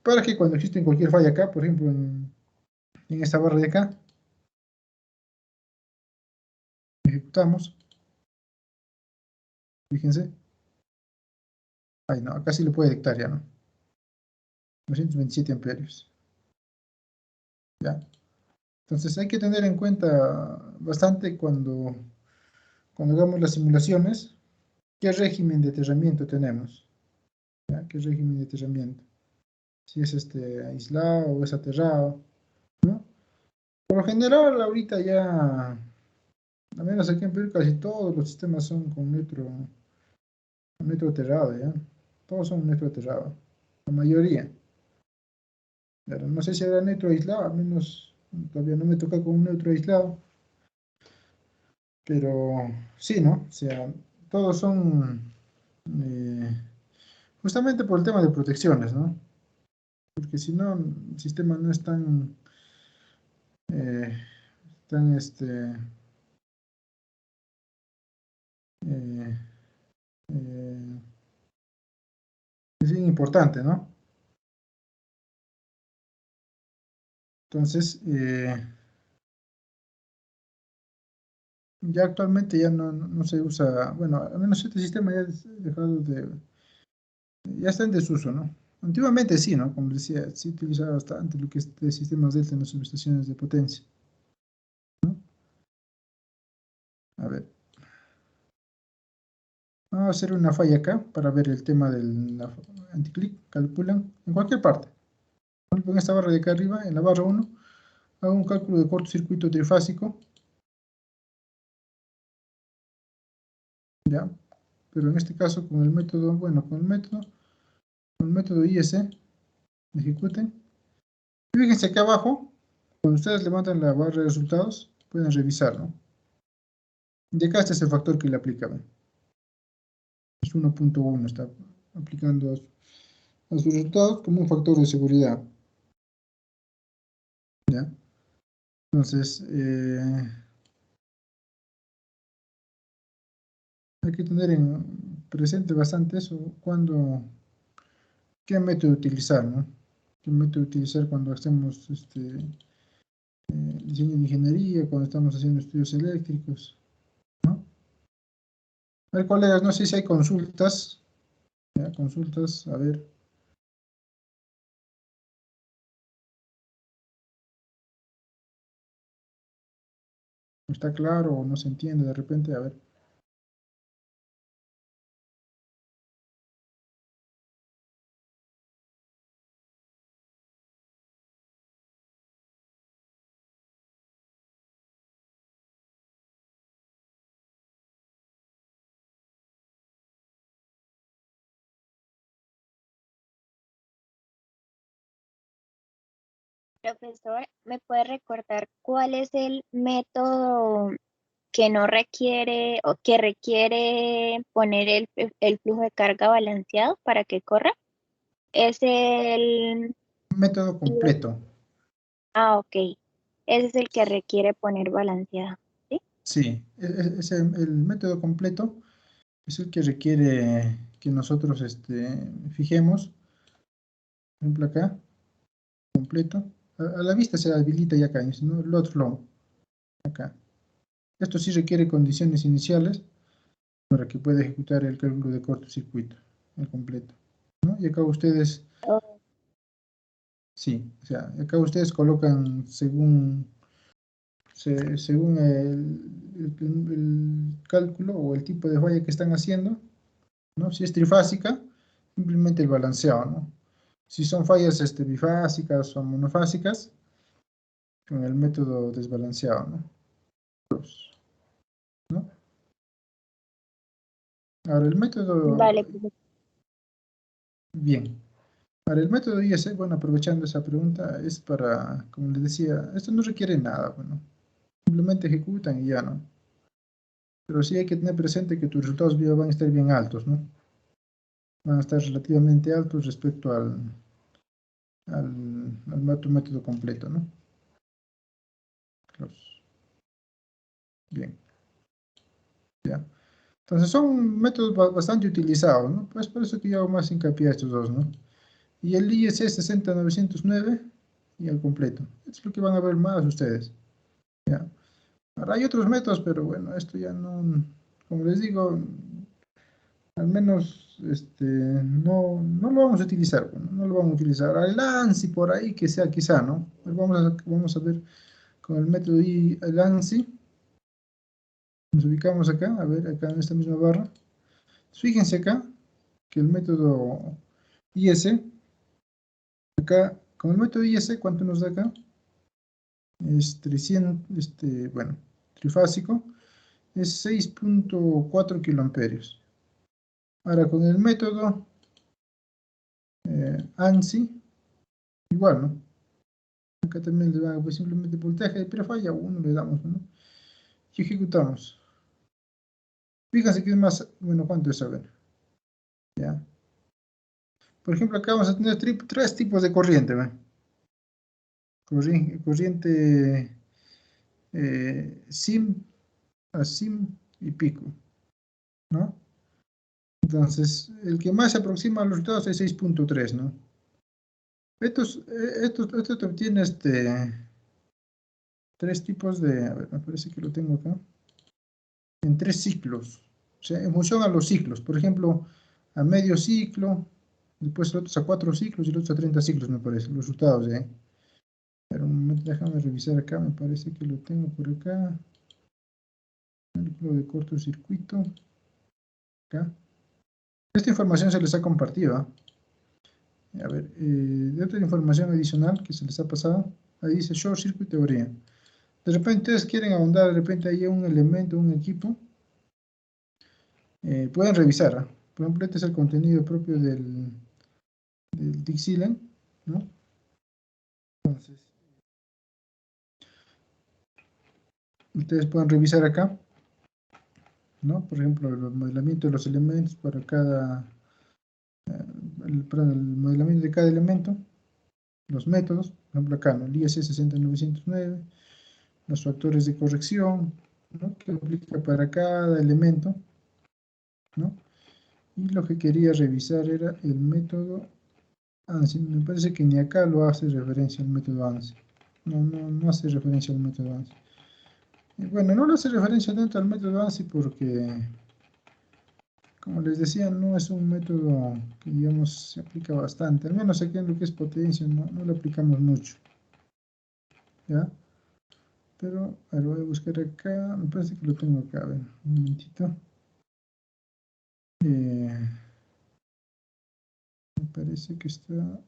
Speaker 2: para que cuando existe cualquier falla acá, por ejemplo en esta barra de acá, ejecutamos, fíjense, ay no, acá sí lo puede detectar ya, ¿no? 227 amperios, ¿ya? Entonces hay que tener en cuenta bastante cuando hagamos las simulaciones, qué régimen de aterramiento tenemos, ¿ya? ¿Qué régimen de aterramiento? Si es aislado o es aterrado, ¿no? Por lo general, ahorita ya, al menos aquí en Perú, casi todos los sistemas son con neutro aterrado, ¿ya? Todos son neutro aterrado, la mayoría. Pero no sé si era neutro aislado, al menos todavía no me toca con un neutro aislado. Pero sí, ¿no? O sea, todos son eh, justamente por el tema de protecciones, ¿no? Porque si no, el sistema no es eh, tan eh, eh, es bien importante, ¿no? Entonces, ya actualmente ya no se usa, bueno, al menos este sistema ya ha dejado ya está en desuso, ¿no? Antiguamente sí, ¿no? Como decía, sí utilizaba bastante lo que es de sistemas Delta en las subestaciones de potencia, ¿no? A ver, vamos a hacer una falla acá para ver el tema del anticlick. Calculan en cualquier parte. Por ejemplo, en esta barra de acá arriba, en la barra 1, hago un cálculo de cortocircuito trifásico, ¿ya? Pero en este caso con el método, bueno, con el método IS, ejecuten. Y fíjense acá abajo, cuando ustedes levantan la barra de resultados, pueden revisar, ¿no? Y acá este es el factor que le aplica, ¿ven? Es 1.1, está aplicando a sus resultados como un factor de seguridad, ¿ya? Entonces, hay que tener presente bastante eso, qué método utilizar, ¿no? Qué método utilizar cuando hacemos diseño de ingeniería, cuando estamos haciendo estudios eléctricos, ¿no? A ver, colegas, no sé si hay consultas, ¿ya? Consultas, a ver, ¿no está claro o no se entiende de repente? A ver.
Speaker 5: Profesor, ¿me puede recordar cuál es el método que no requiere o que requiere poner el flujo de carga balanceado para que corra? Es el...
Speaker 2: Método completo,
Speaker 5: Ah, ok. Ese es el que requiere poner balanceado, ¿sí?
Speaker 2: sí, es el método completo es el que requiere que nosotros fijemos, por ejemplo acá, completo, a la vista se habilita ya acá, ¿no? Load flow, acá. Esto sí requiere condiciones iniciales para que pueda ejecutar el cálculo de cortocircuito, el completo, ¿no? Y acá ustedes
Speaker 5: Oh,
Speaker 2: Sí, o sea, acá ustedes colocan según el cálculo o el tipo de falla que están haciendo, ¿no? Si es trifásica, simplemente el balanceado, ¿no? Si son fallas bifásicas o monofásicas, con el método desbalanceado, ¿no? ¿No? Ahora el método,
Speaker 5: Vale, pues,
Speaker 2: bien. Ahora el método IS, bueno, aprovechando esa pregunta, es para, como les decía, esto no requiere nada, bueno, simplemente ejecutan y ya, ¿no? Pero sí hay que tener presente que tus resultados BIOS van a estar bien altos, ¿no? Van a estar relativamente altos respecto al tu método completo, ¿no? Bien, ya. Entonces son métodos bastante utilizados, ¿no? Pues por eso que yo hago más hincapié a estos dos, ¿no? Y el IEC 60909 y el completo. Es lo que van a ver más ustedes, ¿ya? Ahora hay otros métodos, pero bueno, esto ya no, como les digo, al menos no lo vamos a utilizar, bueno, no lo vamos a utilizar. El ANSI por ahí que sea quizá, ¿no? Pues vamos a ver con el método el ANSI. Nos ubicamos acá, a ver, acá en esta misma barra. Fíjense acá que el método IS, acá, con el método IS, ¿cuánto nos da acá? Es 300, bueno, trifásico, es 6.4 kiloamperios. Ahora, con el método ANSI, igual, ¿no? Acá también le da pues, simplemente voltaje, pero falla uno, le damos, ¿no? Y ejecutamos. Fíjense que es más, bueno, ¿cuánto es? A ver, ¿ya? Por ejemplo, acá vamos a tener tres tipos de corriente, ¿ve? Corriente SIM, ASIM y pico, ¿no? Entonces, el que más se aproxima a los resultados es 6.3, ¿no? Esto tiene tres tipos de, a ver, me parece que lo tengo acá, en tres ciclos, o sea, en función a los ciclos, por ejemplo, a medio ciclo, después el otro a 4 ciclos y el otro a 30 ciclos, me parece, los resultados, ¿eh? Pero un momento, déjame revisar acá, me parece que lo tengo por acá, cálculo de cortocircuito, acá. Esta información se les ha compartido, ¿eh? A ver, de otra información adicional que se les ha pasado, ahí dice Short Circuit Teoría. De repente ustedes quieren ahondar de repente ahí un elemento, un equipo, pueden revisar, ¿eh? Por ejemplo, este es el contenido propio del Dixilen, ¿no? Entonces, ustedes pueden revisar acá, ¿no? Por ejemplo, el modelamiento de los elementos para cada, el modelamiento de cada elemento, los métodos, por ejemplo acá, ¿no? El IS 60909, los factores de corrección, ¿no? Que aplica para cada elemento, ¿no? Y lo que quería revisar era el método ANSI. Me parece que ni acá lo hace referencia al método ANSI. No hace referencia al método ANSI. Y bueno, no le hace referencia tanto al método ANSI porque, como les decía, no es un método que, digamos, se aplica bastante. Al menos aquí en lo que es potencia no lo aplicamos mucho. ¿Ya? Pero, a ver, voy a buscar acá. Me parece que lo tengo acá. A ver, un momentito. Me parece que está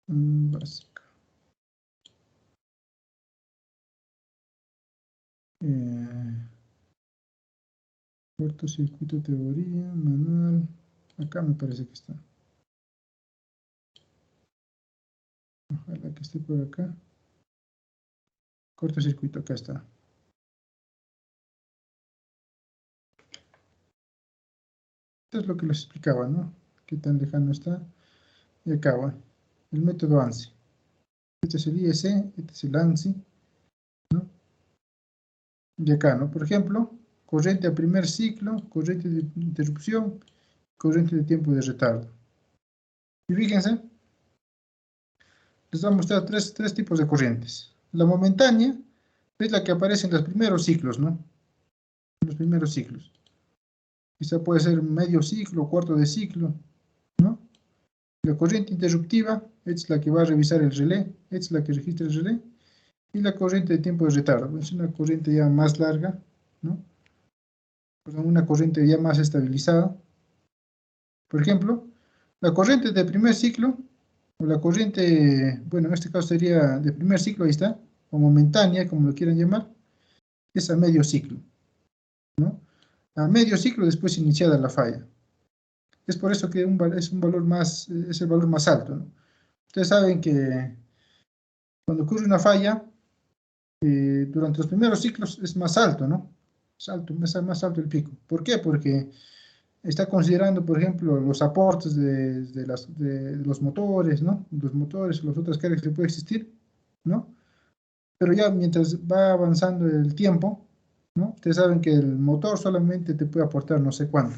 Speaker 2: básica. Cortocircuito teoría, manual. Acá me parece que está. Ojalá que esté por acá. Cortocircuito, acá está. Esto es lo que les explicaba, ¿no? Qué tan lejano está. Y acá, bueno, el método ANSI. Este es el IS, este es el ANSI, ¿no? Y acá, ¿no? Por ejemplo, corriente a primer ciclo, corriente de interrupción, corriente de tiempo de retardo. Y fíjense, les voy a mostrar tres tipos de corrientes. La momentánea es la que aparece en los primeros ciclos, ¿no? En los primeros ciclos. Quizá puede ser medio ciclo, cuarto de ciclo, ¿no? La corriente interruptiva es la que va a revisar el relé, es la que registra el relé, y la corriente de tiempo de retardo, es una corriente ya más larga, ¿no? Perdón, una corriente ya más estabilizada. Por ejemplo, la corriente de primer ciclo, o la corriente, bueno, en este caso sería de primer ciclo, ahí está, o momentánea, como lo quieran llamar, es a medio ciclo, ¿no? A medio ciclo después iniciada la falla. Es por eso que es un valor más, es el valor más alto, ¿no? Ustedes saben que cuando ocurre una falla, durante los primeros ciclos es más alto, ¿no? Es alto, más alto el pico. ¿Por qué? Porque está considerando, por ejemplo, los aportes de los motores, ¿no? Los motores, las otras cargas que puede existir, ¿no? Pero ya mientras va avanzando el tiempo, ¿no? Ustedes saben que el motor solamente te puede aportar no sé cuánto,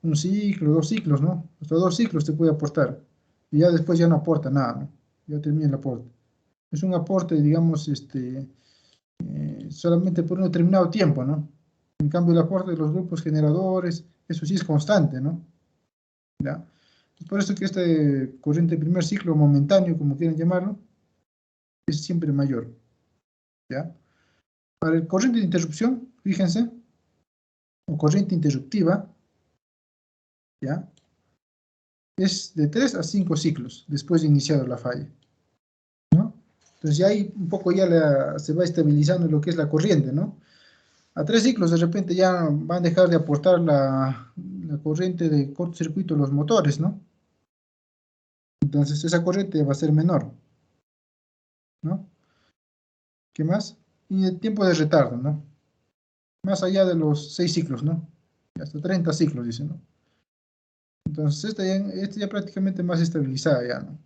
Speaker 2: un ciclo, 2 ciclos, ¿no? Hasta 2 ciclos te puede aportar. Y ya después ya no aporta nada, ¿no? Ya termina el aporte. Es un aporte, digamos, solamente por un determinado tiempo, ¿no? En cambio, el aporte de los grupos generadores, eso sí es constante, ¿no? ¿Ya? Es por eso que este corriente de primer ciclo momentáneo, como quieran llamarlo, es siempre mayor, ¿ya? Para el corriente de interrupción, fíjense, o corriente interruptiva, ¿ya? Es de 3 a 5 ciclos después de iniciado la falla, ¿no? Entonces ya ahí un poco ya se va estabilizando lo que es la corriente, ¿no? A 3 ciclos de repente ya van a dejar de aportar la corriente de cortocircuito a los motores, ¿no? Entonces esa corriente va a ser menor, ¿no? ¿Qué más? Y el tiempo de retardo, ¿no? Más allá de los 6 ciclos, ¿no? Hasta 30 ciclos, dice, ¿no? Entonces esta ya prácticamente más estabilizada ya, ¿no?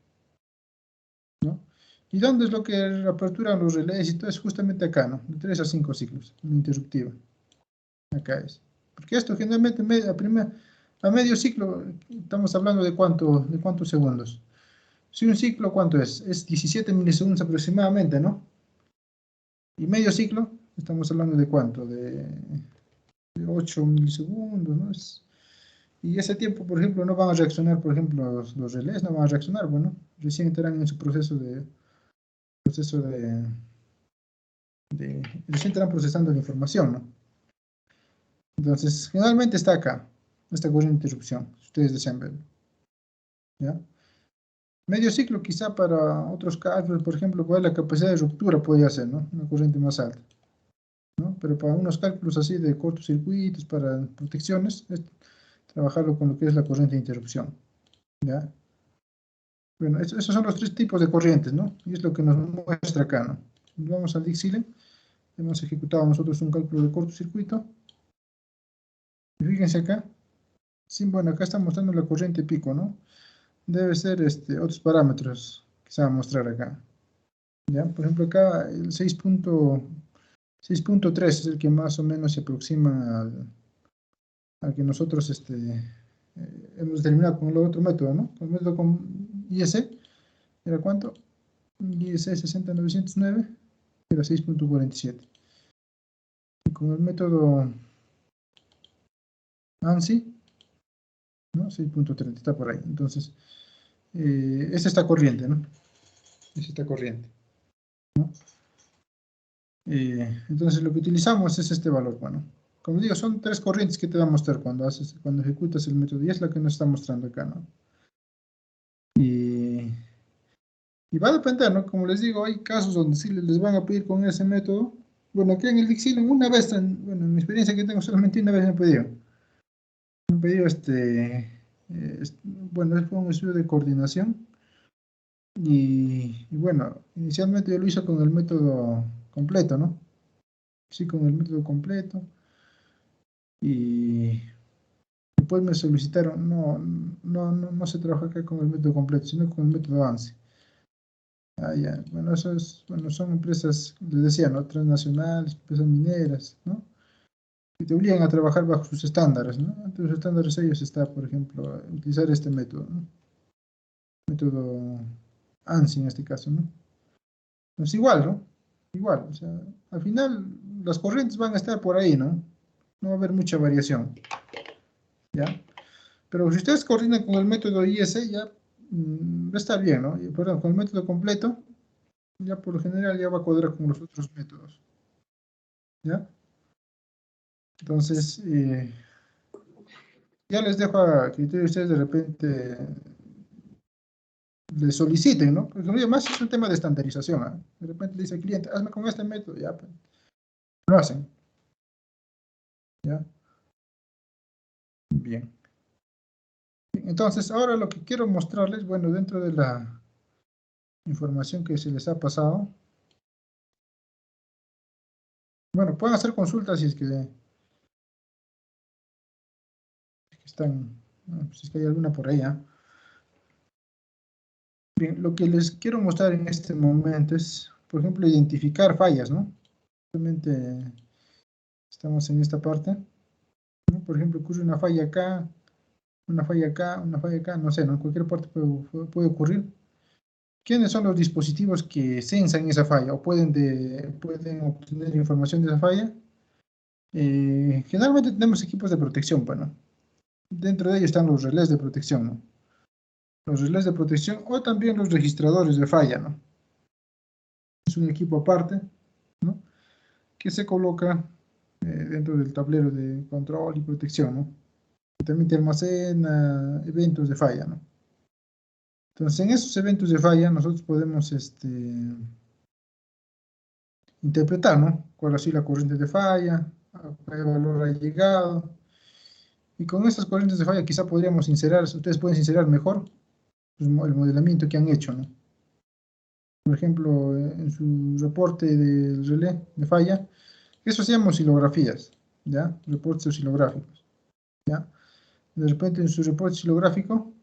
Speaker 2: ¿Y dónde es lo que aperturan los relés y todo? Es justamente acá, ¿no? De 3 a 5 ciclos, una interruptiva. Acá es. Porque esto generalmente a medio ciclo estamos hablando de cuántos segundos. Si un ciclo, ¿cuánto es? Es 17 milisegundos aproximadamente, ¿no? Y medio ciclo, estamos hablando de cuánto, de 8 milisegundos, ¿no? Y ese tiempo, por ejemplo, no van a reaccionar, por ejemplo, los relés no van a reaccionar, bueno, recién estarán en su proceso de recién estarán procesando la información, ¿no? Entonces, generalmente está acá, esta corriente de interrupción, si ustedes desean verlo, ¿ya? Medio ciclo quizá para otros cálculos, por ejemplo, cuál es la capacidad de ruptura podría ser, ¿no? Una corriente más alta, ¿no? Pero para unos cálculos así de cortocircuitos, para protecciones, es trabajarlo con lo que es la corriente de interrupción, ¿ya? Bueno, esos son los 3 tipos de corrientes, ¿no? Y es lo que nos muestra acá, ¿no? Vamos al Dixile, hemos ejecutado nosotros un cálculo de cortocircuito, y fíjense acá, sí, bueno, acá está mostrando la corriente pico, ¿no? Debe ser otros parámetros que se van a mostrar acá, ¿ya? Por ejemplo, acá el 6.3 es el que más o menos se aproxima al que nosotros hemos determinado con el otro método, ¿no? Con el método con IEC, ¿era cuánto? IEC 60909 era 6.47. Y con el método ANSI, ¿no? 6.30, está por ahí. Entonces, es esta corriente, ¿no? Es esta corriente, ¿no? Entonces, lo que utilizamos es este valor, bueno. Como digo, son 3 corrientes que te va a mostrar cuando ejecutas el método, y es la que nos está mostrando acá, ¿no? Y va a depender, ¿no? Como les digo, hay casos donde sí les van a pedir con ese método. Bueno, aquí en el Dixile una vez, bueno, en mi experiencia que tengo, solamente una vez me han pedido. Me han pedido bueno, fue un estudio de coordinación. Y bueno, inicialmente yo lo hice con el método completo, ¿no? Sí, con el método completo. Y después me solicitaron, no se trabaja acá con el método completo, sino con el método ANSI. Ah, ya. Bueno, son empresas, les decía, ¿no? Transnacionales, empresas mineras, ¿no? Que te obligan a trabajar bajo sus estándares, ¿no? Entre los estándares ellos está, por ejemplo, utilizar este método, ¿no? Método ANSI en este caso, ¿no? Pues igual, ¿no? Igual, o sea, al final las corrientes van a estar por ahí, ¿no? No va a haber mucha variación, ¿ya? Pero si ustedes coordinan con el método IEC, ya va a estar bien, ¿no? Perdón, con el método completo, ya por lo general ya va a cuadrar con los otros métodos. ¿Ya? Entonces, ya les dejo a criterio de ustedes de repente le soliciten, ¿no? Porque además es un tema de estandarización, ¿eh? De repente le dice al cliente, hazme con este método, ya, pues, lo hacen. ¿Ya? Bien. Entonces, ahora lo que quiero mostrarles, bueno, dentro de la información que se les ha pasado, bueno, pueden hacer consultas si es que están, si es que hay alguna por ahí, ¿eh? Bien, lo que les quiero mostrar en este momento es, por ejemplo, identificar fallas, ¿no? Justamente estamos en esta parte, ¿no? Por ejemplo, ocurre una falla acá, una falla acá, una falla acá, no sé, ¿no? En cualquier parte puede ocurrir. ¿Quiénes son los dispositivos que censan esa falla o pueden obtener información de esa falla? Generalmente tenemos equipos de protección, bueno, dentro de ellos están los relés de protección, ¿no? Los relés de protección o también los registradores de falla, ¿no? Es un equipo aparte, ¿no? Que se coloca dentro del tablero de control y protección, ¿no? Que también te almacena eventos de falla, ¿no? Entonces, en esos eventos de falla nosotros podemos interpretar, ¿no? Cuál ha sido la corriente de falla, a qué valor ha llegado. Y con estas corrientes de falla quizá podríamos inserar, ustedes pueden inserar mejor pues, el modelamiento que han hecho, ¿no? Por ejemplo, en su reporte del relé de falla, eso se llama oscilografías, ¿ya? Reportes oscilográficos, ¿ya? De repente en su reporte oscilográfico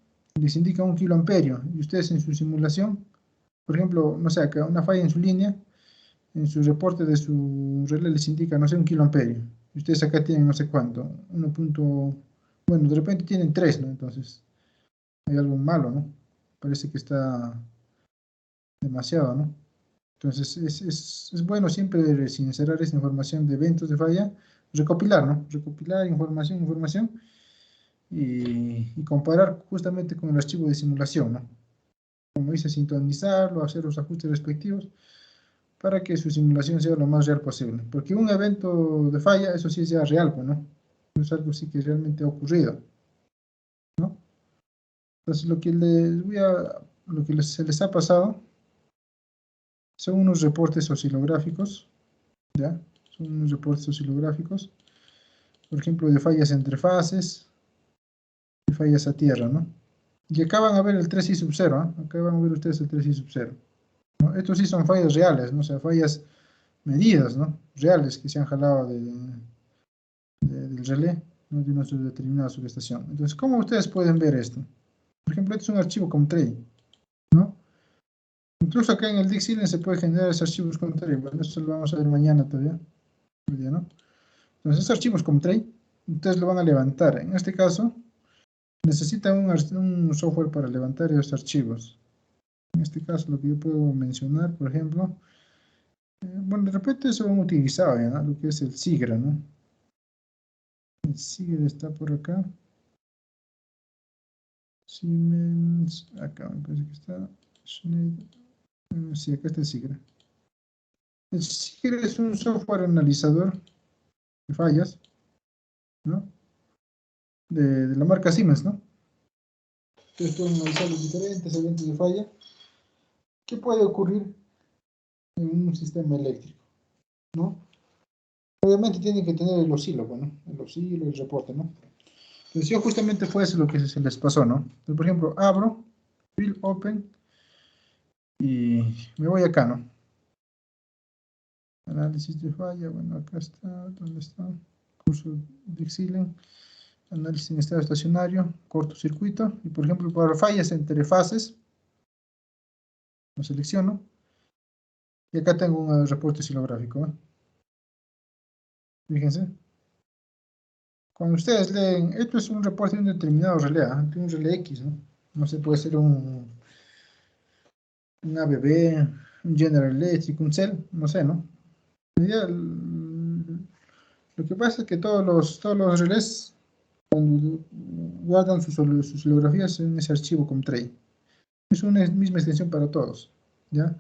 Speaker 2: les indica 1 kiloamperio y ustedes en su simulación, por ejemplo, no sé, acá una falla en su línea, en su reporte de su relé les indica, no sé, 1 kiloamperio. Y ustedes acá tienen no sé cuánto, 1. Bueno, de repente tienen 3, ¿no? Entonces hay algo malo, ¿no? Parece que está demasiado, ¿no? Entonces es bueno siempre sincerar esa información de eventos de falla, recopilar, ¿no? Recopilar información y comparar justamente con el archivo de simulación, ¿no? Como dice, sintonizarlo, hacer los ajustes respectivos para que su simulación sea lo más real posible. Porque un evento de falla, eso sí es ya real, pues, ¿no? Es algo sí que realmente ha ocurrido, ¿no? Entonces lo que se les ha pasado son unos reportes oscilográficos, ¿ya? Son unos reportes oscilográficos, por ejemplo, de fallas entre fases, de fallas a tierra, ¿no? Y acá van a ver el 3i sub 0, ¿eh? Acá van a ver ustedes el 3i sub 0, ¿no? Estos sí son fallas reales, ¿no? O sea, fallas medidas, ¿no? Reales que se han jalado del relé, ¿no? De una determinada subestación. Entonces, ¿cómo ustedes pueden ver esto? Por ejemplo, este es un archivo COM3, ¿no? Incluso acá en el Dixieland se puede generar esos archivos COM3. Bueno, eso lo vamos a ver mañana todavía, ¿no? Entonces, esos archivos COM3, ustedes lo van a levantar. En este caso, necesitan un software para levantar esos archivos. En este caso, lo que yo puedo mencionar, por ejemplo, bueno, de repente eso han utilizado ya, ¿no? Lo que es el SIGRA, ¿no? El SIGRA está por acá. Siemens, acá me parece que está. Schneider, sí, acá está el SIGRA. El SIGRA es un software analizador de fallas, ¿no? De la marca Siemens, ¿no? Ustedes pueden analizar los diferentes eventos de falla que puede ocurrir en un sistema eléctrico, ¿no? Obviamente tienen que tener el oscilo, bueno, el oscilo, el reporte, ¿no? Entonces yo justamente fue eso lo que se les pasó, ¿no? Entonces, por ejemplo, abro, Build Open, y me voy acá, ¿no? Análisis de falla, bueno, acá está, ¿dónde está? Curso de Dixieland, análisis en estado estacionario, cortocircuito, y por ejemplo, para fallas entre fases, lo selecciono, y acá tengo un reporte oscilográfico, ¿eh? Fíjense. Cuando ustedes leen, esto es un reporte de un determinado relé, ¿eh? De un relé X, ¿no? No sé, puede ser un ABB, un General Electric, un Cell, no sé, ¿no? Lo que pasa es que todos los relés guardan sus holografías en ese archivo COM3. Es una misma extensión para todos, ¿ya?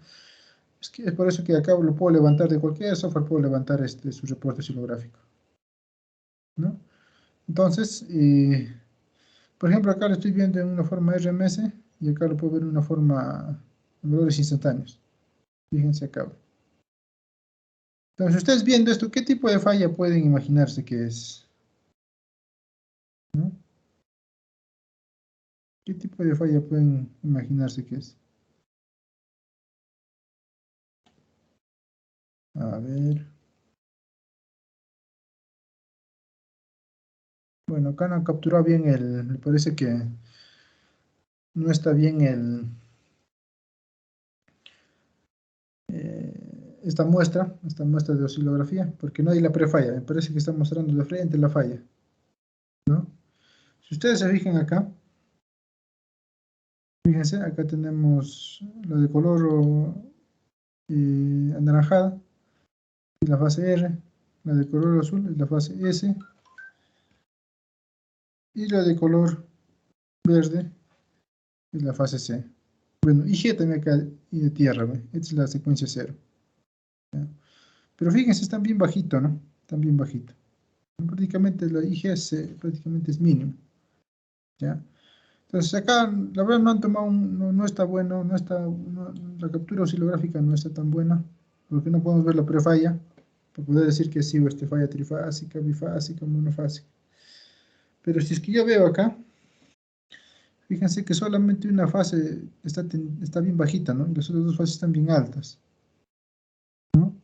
Speaker 2: Es por eso que acá lo puedo levantar de cualquier software, puedo levantar su reporte oscilográfico, ¿no? Entonces, por ejemplo, acá lo estoy viendo en una forma RMS y acá lo puedo ver en una forma en valores instantáneos. Fíjense acá. Entonces, ustedes viendo esto, ¿qué tipo de falla pueden imaginarse que es? ¿No? ¿Qué tipo de falla pueden imaginarse que es? A ver. Bueno, acá no han capturado bien me parece que no está bien esta muestra de oscilografía, porque no hay la prefalla, me parece que está mostrando de frente la falla, ¿no? Si ustedes se fijan acá, fíjense, acá tenemos la de color anaranjada, y la fase R, la de color azul es la fase S, y la de color verde es la fase C. Bueno, y G también acá, y de tierra, ¿ve? Esta es la secuencia 0. ¿Ya? Pero fíjense, están bien bajito, ¿no? Están bien bajito. Prácticamente la IGS prácticamente es mínimo, ¿ya? Entonces acá, la verdad, no han tomado, no está bueno, la captura oscilográfica no está tan buena, porque no podemos ver la prefalla, para poder decir que sí, falla trifásica, bifásica, monofásica. Pero si es que yo veo acá, fíjense que solamente una fase está bien bajita, ¿no? Y las otras dos fases están bien altas, ¿no?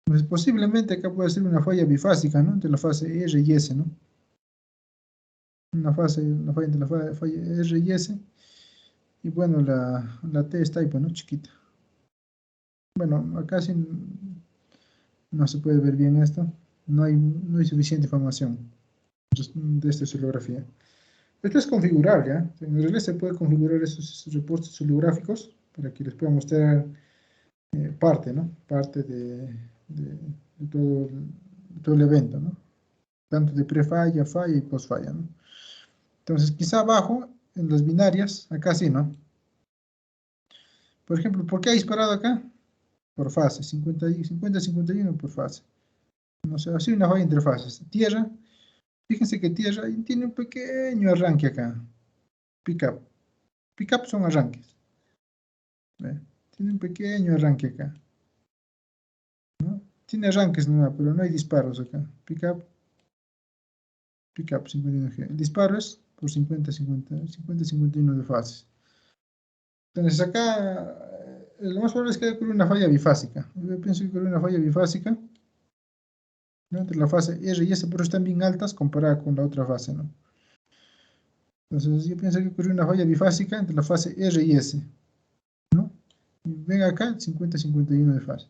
Speaker 2: Pues posiblemente acá puede ser una falla bifásica, ¿no? Entre la fase R y S, ¿no? Una falla entre la falla R y S. Y bueno, la T está ahí, pues, ¿no? Chiquita. Bueno, acá sí no se puede ver bien esto. No hay suficiente información de esta oscilografía. Esto es configurable, ¿ya? En realidad se puede configurar esos reportes oscilográficos para que les pueda mostrar parte, ¿no? Parte de todo el evento, ¿no? Tanto de prefalla, falla y posfalla, ¿no? Entonces, quizá abajo, en las binarias, acá sí, ¿no? Por ejemplo, ¿por qué ha disparado acá? Por fase, 50, 51 por fase. No sé, así una falla entre fases. Tierra, fíjense que tierra tiene un pequeño arranque acá. Pickup. Pickup son arranques. ¿Ve? Tiene un pequeño arranque acá, ¿no? Tiene arranques, no, pero no hay disparos acá. Pickup, pickup 51G. El disparo es por 50, 51 de fases. Entonces acá lo más probable es que ocurra una falla bifásica. Yo pienso que ocurre una falla bifásica, ¿no? Entre la fase R y S, pero están bien altas comparada con la otra fase, ¿no? Entonces yo pienso que ocurrió una falla bifásica entre la fase R y S, ¿no? Y ven acá, 50-51 de fase.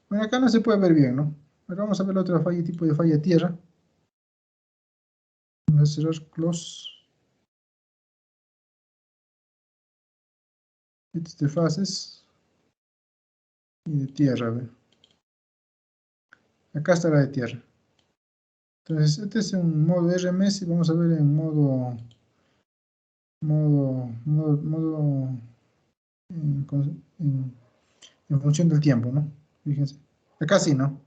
Speaker 2: Bueno, acá no se puede ver bien, ¿no? Ahora vamos a ver la otra falla, tipo de falla tierra. Vamos a cerrar close. Este es de fases y de tierra, ¿ve? Acá está la de tierra. Entonces, este es un modo RMS y vamos a ver en modo en función del tiempo, ¿no? Fíjense. Acá sí, ¿no?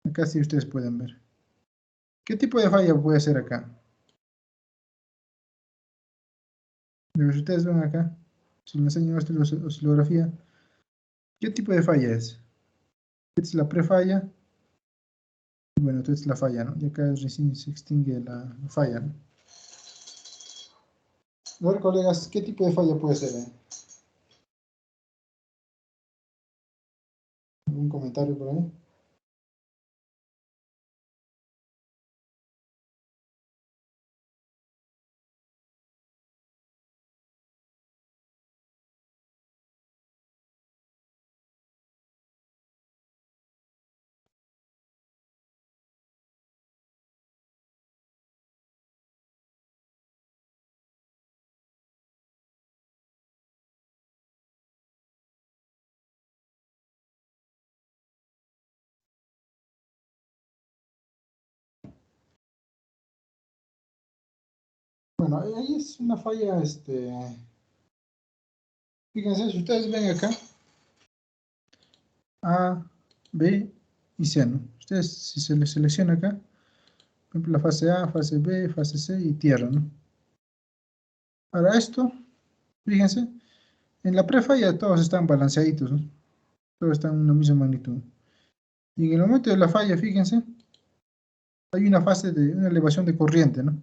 Speaker 2: Acá sí ustedes pueden ver. ¿Qué tipo de falla puede ser acá? Pero si ustedes ven acá, si les enseño esto la oscilografía, ¿qué tipo de falla es? Esta es la prefalla, y bueno, esta es la falla, ¿no? Y acá recién se extingue la falla, ¿no? A ver, colegas, ¿qué tipo de falla puede ser? ¿Algún comentario por ahí? Bueno, ahí es una falla, Fíjense, si ustedes ven acá, A, B y C, ¿no? Ustedes, si se les selecciona acá, por ejemplo, la fase A, fase B, fase C y tierra, ¿no? Para esto, fíjense, en la prefalla todos están balanceaditos, ¿no? Todos están en una misma magnitud. Y en el momento de la falla, fíjense, hay una fase de una elevación de corriente, ¿no?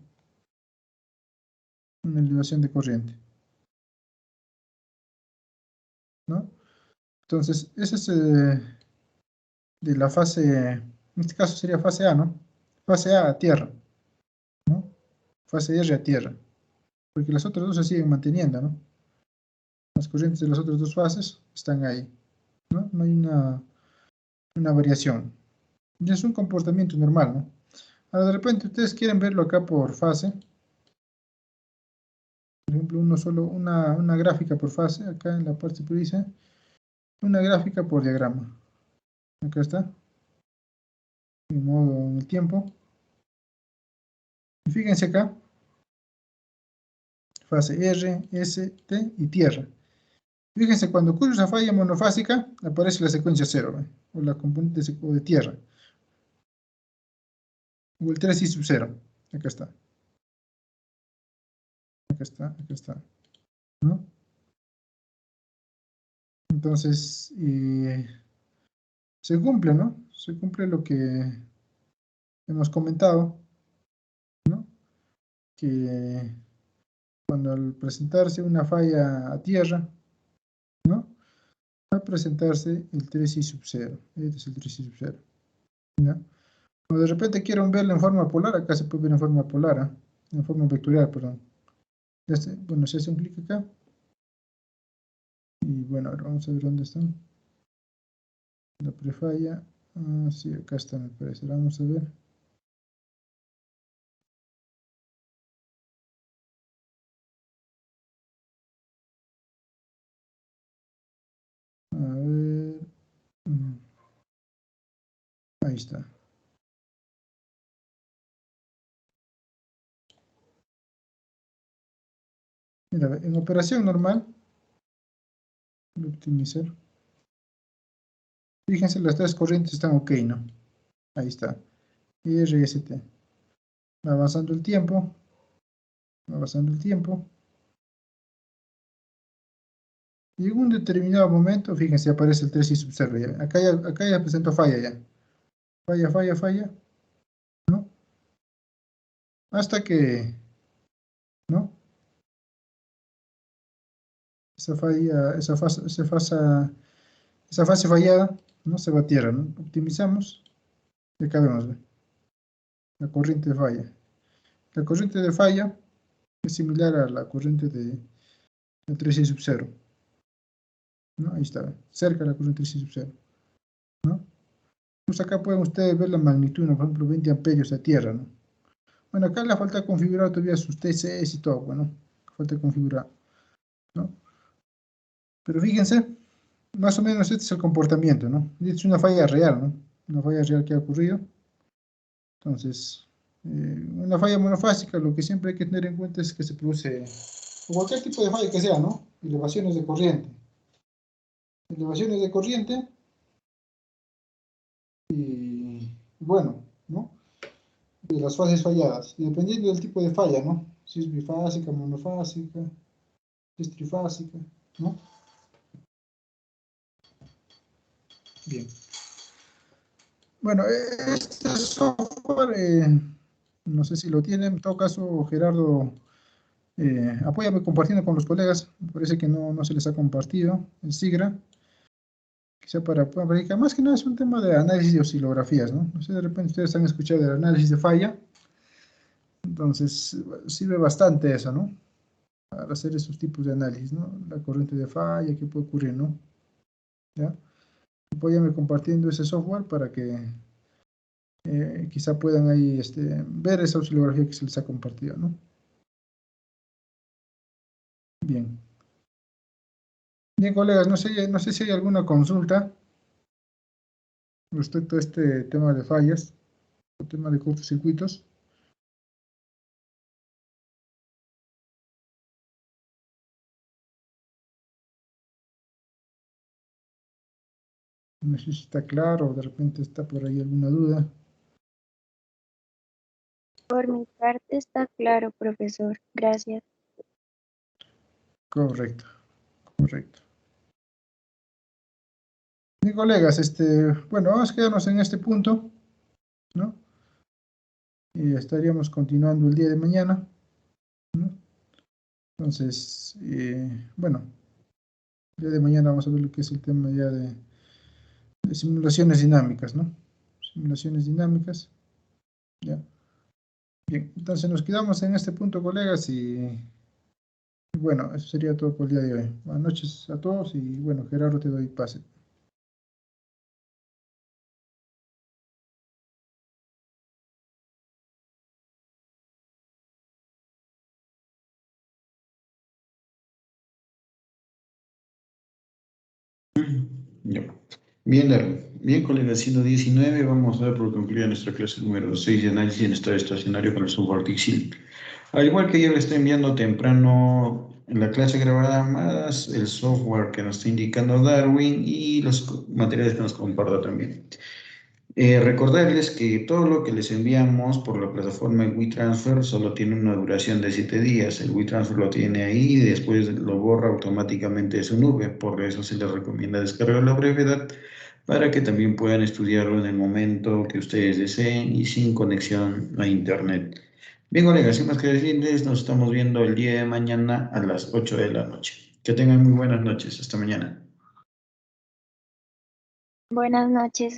Speaker 2: Una elevación de corriente, ¿no? Entonces, ese es de la fase, en este caso sería fase A, ¿no? Fase A a tierra, ¿no? Fase R a tierra, porque las otras dos se siguen manteniendo, ¿no? Las corrientes de las otras dos fases están ahí, ¿no? No hay una variación. Y es un comportamiento normal, ¿no? Ahora, de repente, ustedes quieren verlo acá por fase. Por ejemplo, una gráfica por fase, acá en la parte superior dice, una gráfica por diagrama. Acá está, en modo en el tiempo. Y fíjense acá, fase R, S, T y tierra. Fíjense, cuando ocurre esa falla monofásica, aparece la secuencia 0, ¿ve? O la componente de tierra, o el 3i sub 0. Acá está. Acá está, acá está, ¿no? Entonces, se cumple, ¿no? Se cumple lo que hemos comentado, ¿no? Que cuando al presentarse una falla a tierra, ¿no? Va a presentarse el 3i sub 0. Este es el 3i sub 0, ¿ya? O de repente quiero verlo en forma polar, acá se puede ver en forma polar, ¿eh? En forma vectorial, perdón. Bueno, se hace un clic acá. Y bueno, ahora vamos a ver dónde están. La prefalla. Ah, sí, acá está, me parece. Ahora vamos a ver. A ver. Ahí está. Mira, en operación normal, voy a optimizar. Fíjense, las tres corrientes están ok, ¿no? Ahí está. RST. Va avanzando el tiempo. Va avanzando el tiempo. Y en un determinado momento, fíjense, aparece el 3i sub 0 ya. Acá ya presento falla ya. Falla, falla, falla, ¿no? Hasta que, ¿no? Esa falla, esa fase fallada, ¿no? Se va a tierra, ¿no? Optimizamos y acá vemos, ¿ve? La corriente de falla. La corriente de falla es similar a la corriente del 3i sub 0, ¿no? Ahí está, ¿ve? Cerca de la corriente 3i sub 0, ¿no? Pues acá pueden ustedes ver la magnitud, ¿no? Por ejemplo, 20 amperios a tierra, ¿no? Bueno, acá le falta configurar todavía sus TCs y todo, bueno, falta configurar, ¿no? Pero fíjense, más o menos este es el comportamiento, ¿no? Es una falla real, ¿no? Una falla real que ha ocurrido. Entonces, una falla monofásica, lo que siempre hay que tener en cuenta es que se produce, o cualquier tipo de falla que sea, ¿no? Elevaciones de corriente. Elevaciones de corriente y, bueno, ¿no? De las fases falladas. Y dependiendo del tipo de falla, ¿no? Si es bifásica, monofásica, si es trifásica, ¿no? Bien. Bueno, este software, no sé si lo tienen, en todo caso, Gerardo, apóyame compartiendo con los colegas, me parece que no se les ha compartido, el SIGRA, quizá para practicar, más que nada es un tema de análisis de oscilografías, ¿no? No sé, de repente ustedes han escuchado del análisis de falla, entonces sirve bastante eso, ¿no? Para hacer esos tipos de análisis, ¿no? La corriente de falla, qué puede ocurrir, ¿no? ¿Ya? Apóyame compartiendo ese software para que quizá puedan ahí ver esa oscilografía que se les ha compartido, ¿no? Bien. Bien, colegas, no sé si hay alguna consulta respecto a este tema de fallas, o tema de cortocircuitos. No sé si está claro o de repente está por ahí alguna duda.
Speaker 5: Por mi parte está claro, profesor. Gracias.
Speaker 2: Correcto, correcto. Mis colegas, bueno, vamos a quedarnos en este punto, ¿no? Y estaríamos continuando el día de mañana, ¿no? Entonces, bueno, el día de mañana vamos a ver lo que es el tema ya de simulaciones dinámicas, ¿no? Simulaciones dinámicas, ya. Bien, entonces nos quedamos en este punto, colegas, y bueno, eso sería todo por el día de hoy. Buenas noches a todos y bueno, Gerardo, te doy pase.
Speaker 1: Ya. Bien, bien, colega, siendo 19, vamos a dar por concluida nuestra clase número 6 de análisis en estado estacionario con el software Dixil. Al igual que ya le está enviando temprano en la clase grabada, más el software que nos está indicando Darwin y los materiales que nos comparta también. Recordarles que todo lo que les enviamos por la plataforma WeTransfer solo tiene una duración de 7 días. El WeTransfer lo tiene ahí y después lo borra automáticamente de su nube. Por eso se les recomienda descargar la brevedad para que también puedan estudiarlo en el momento que ustedes deseen y sin conexión a Internet. Bien, colegas, sin más que decirles, nos estamos viendo el día de mañana a las 8 de la noche. Que tengan muy buenas noches. Hasta mañana.
Speaker 5: Buenas noches.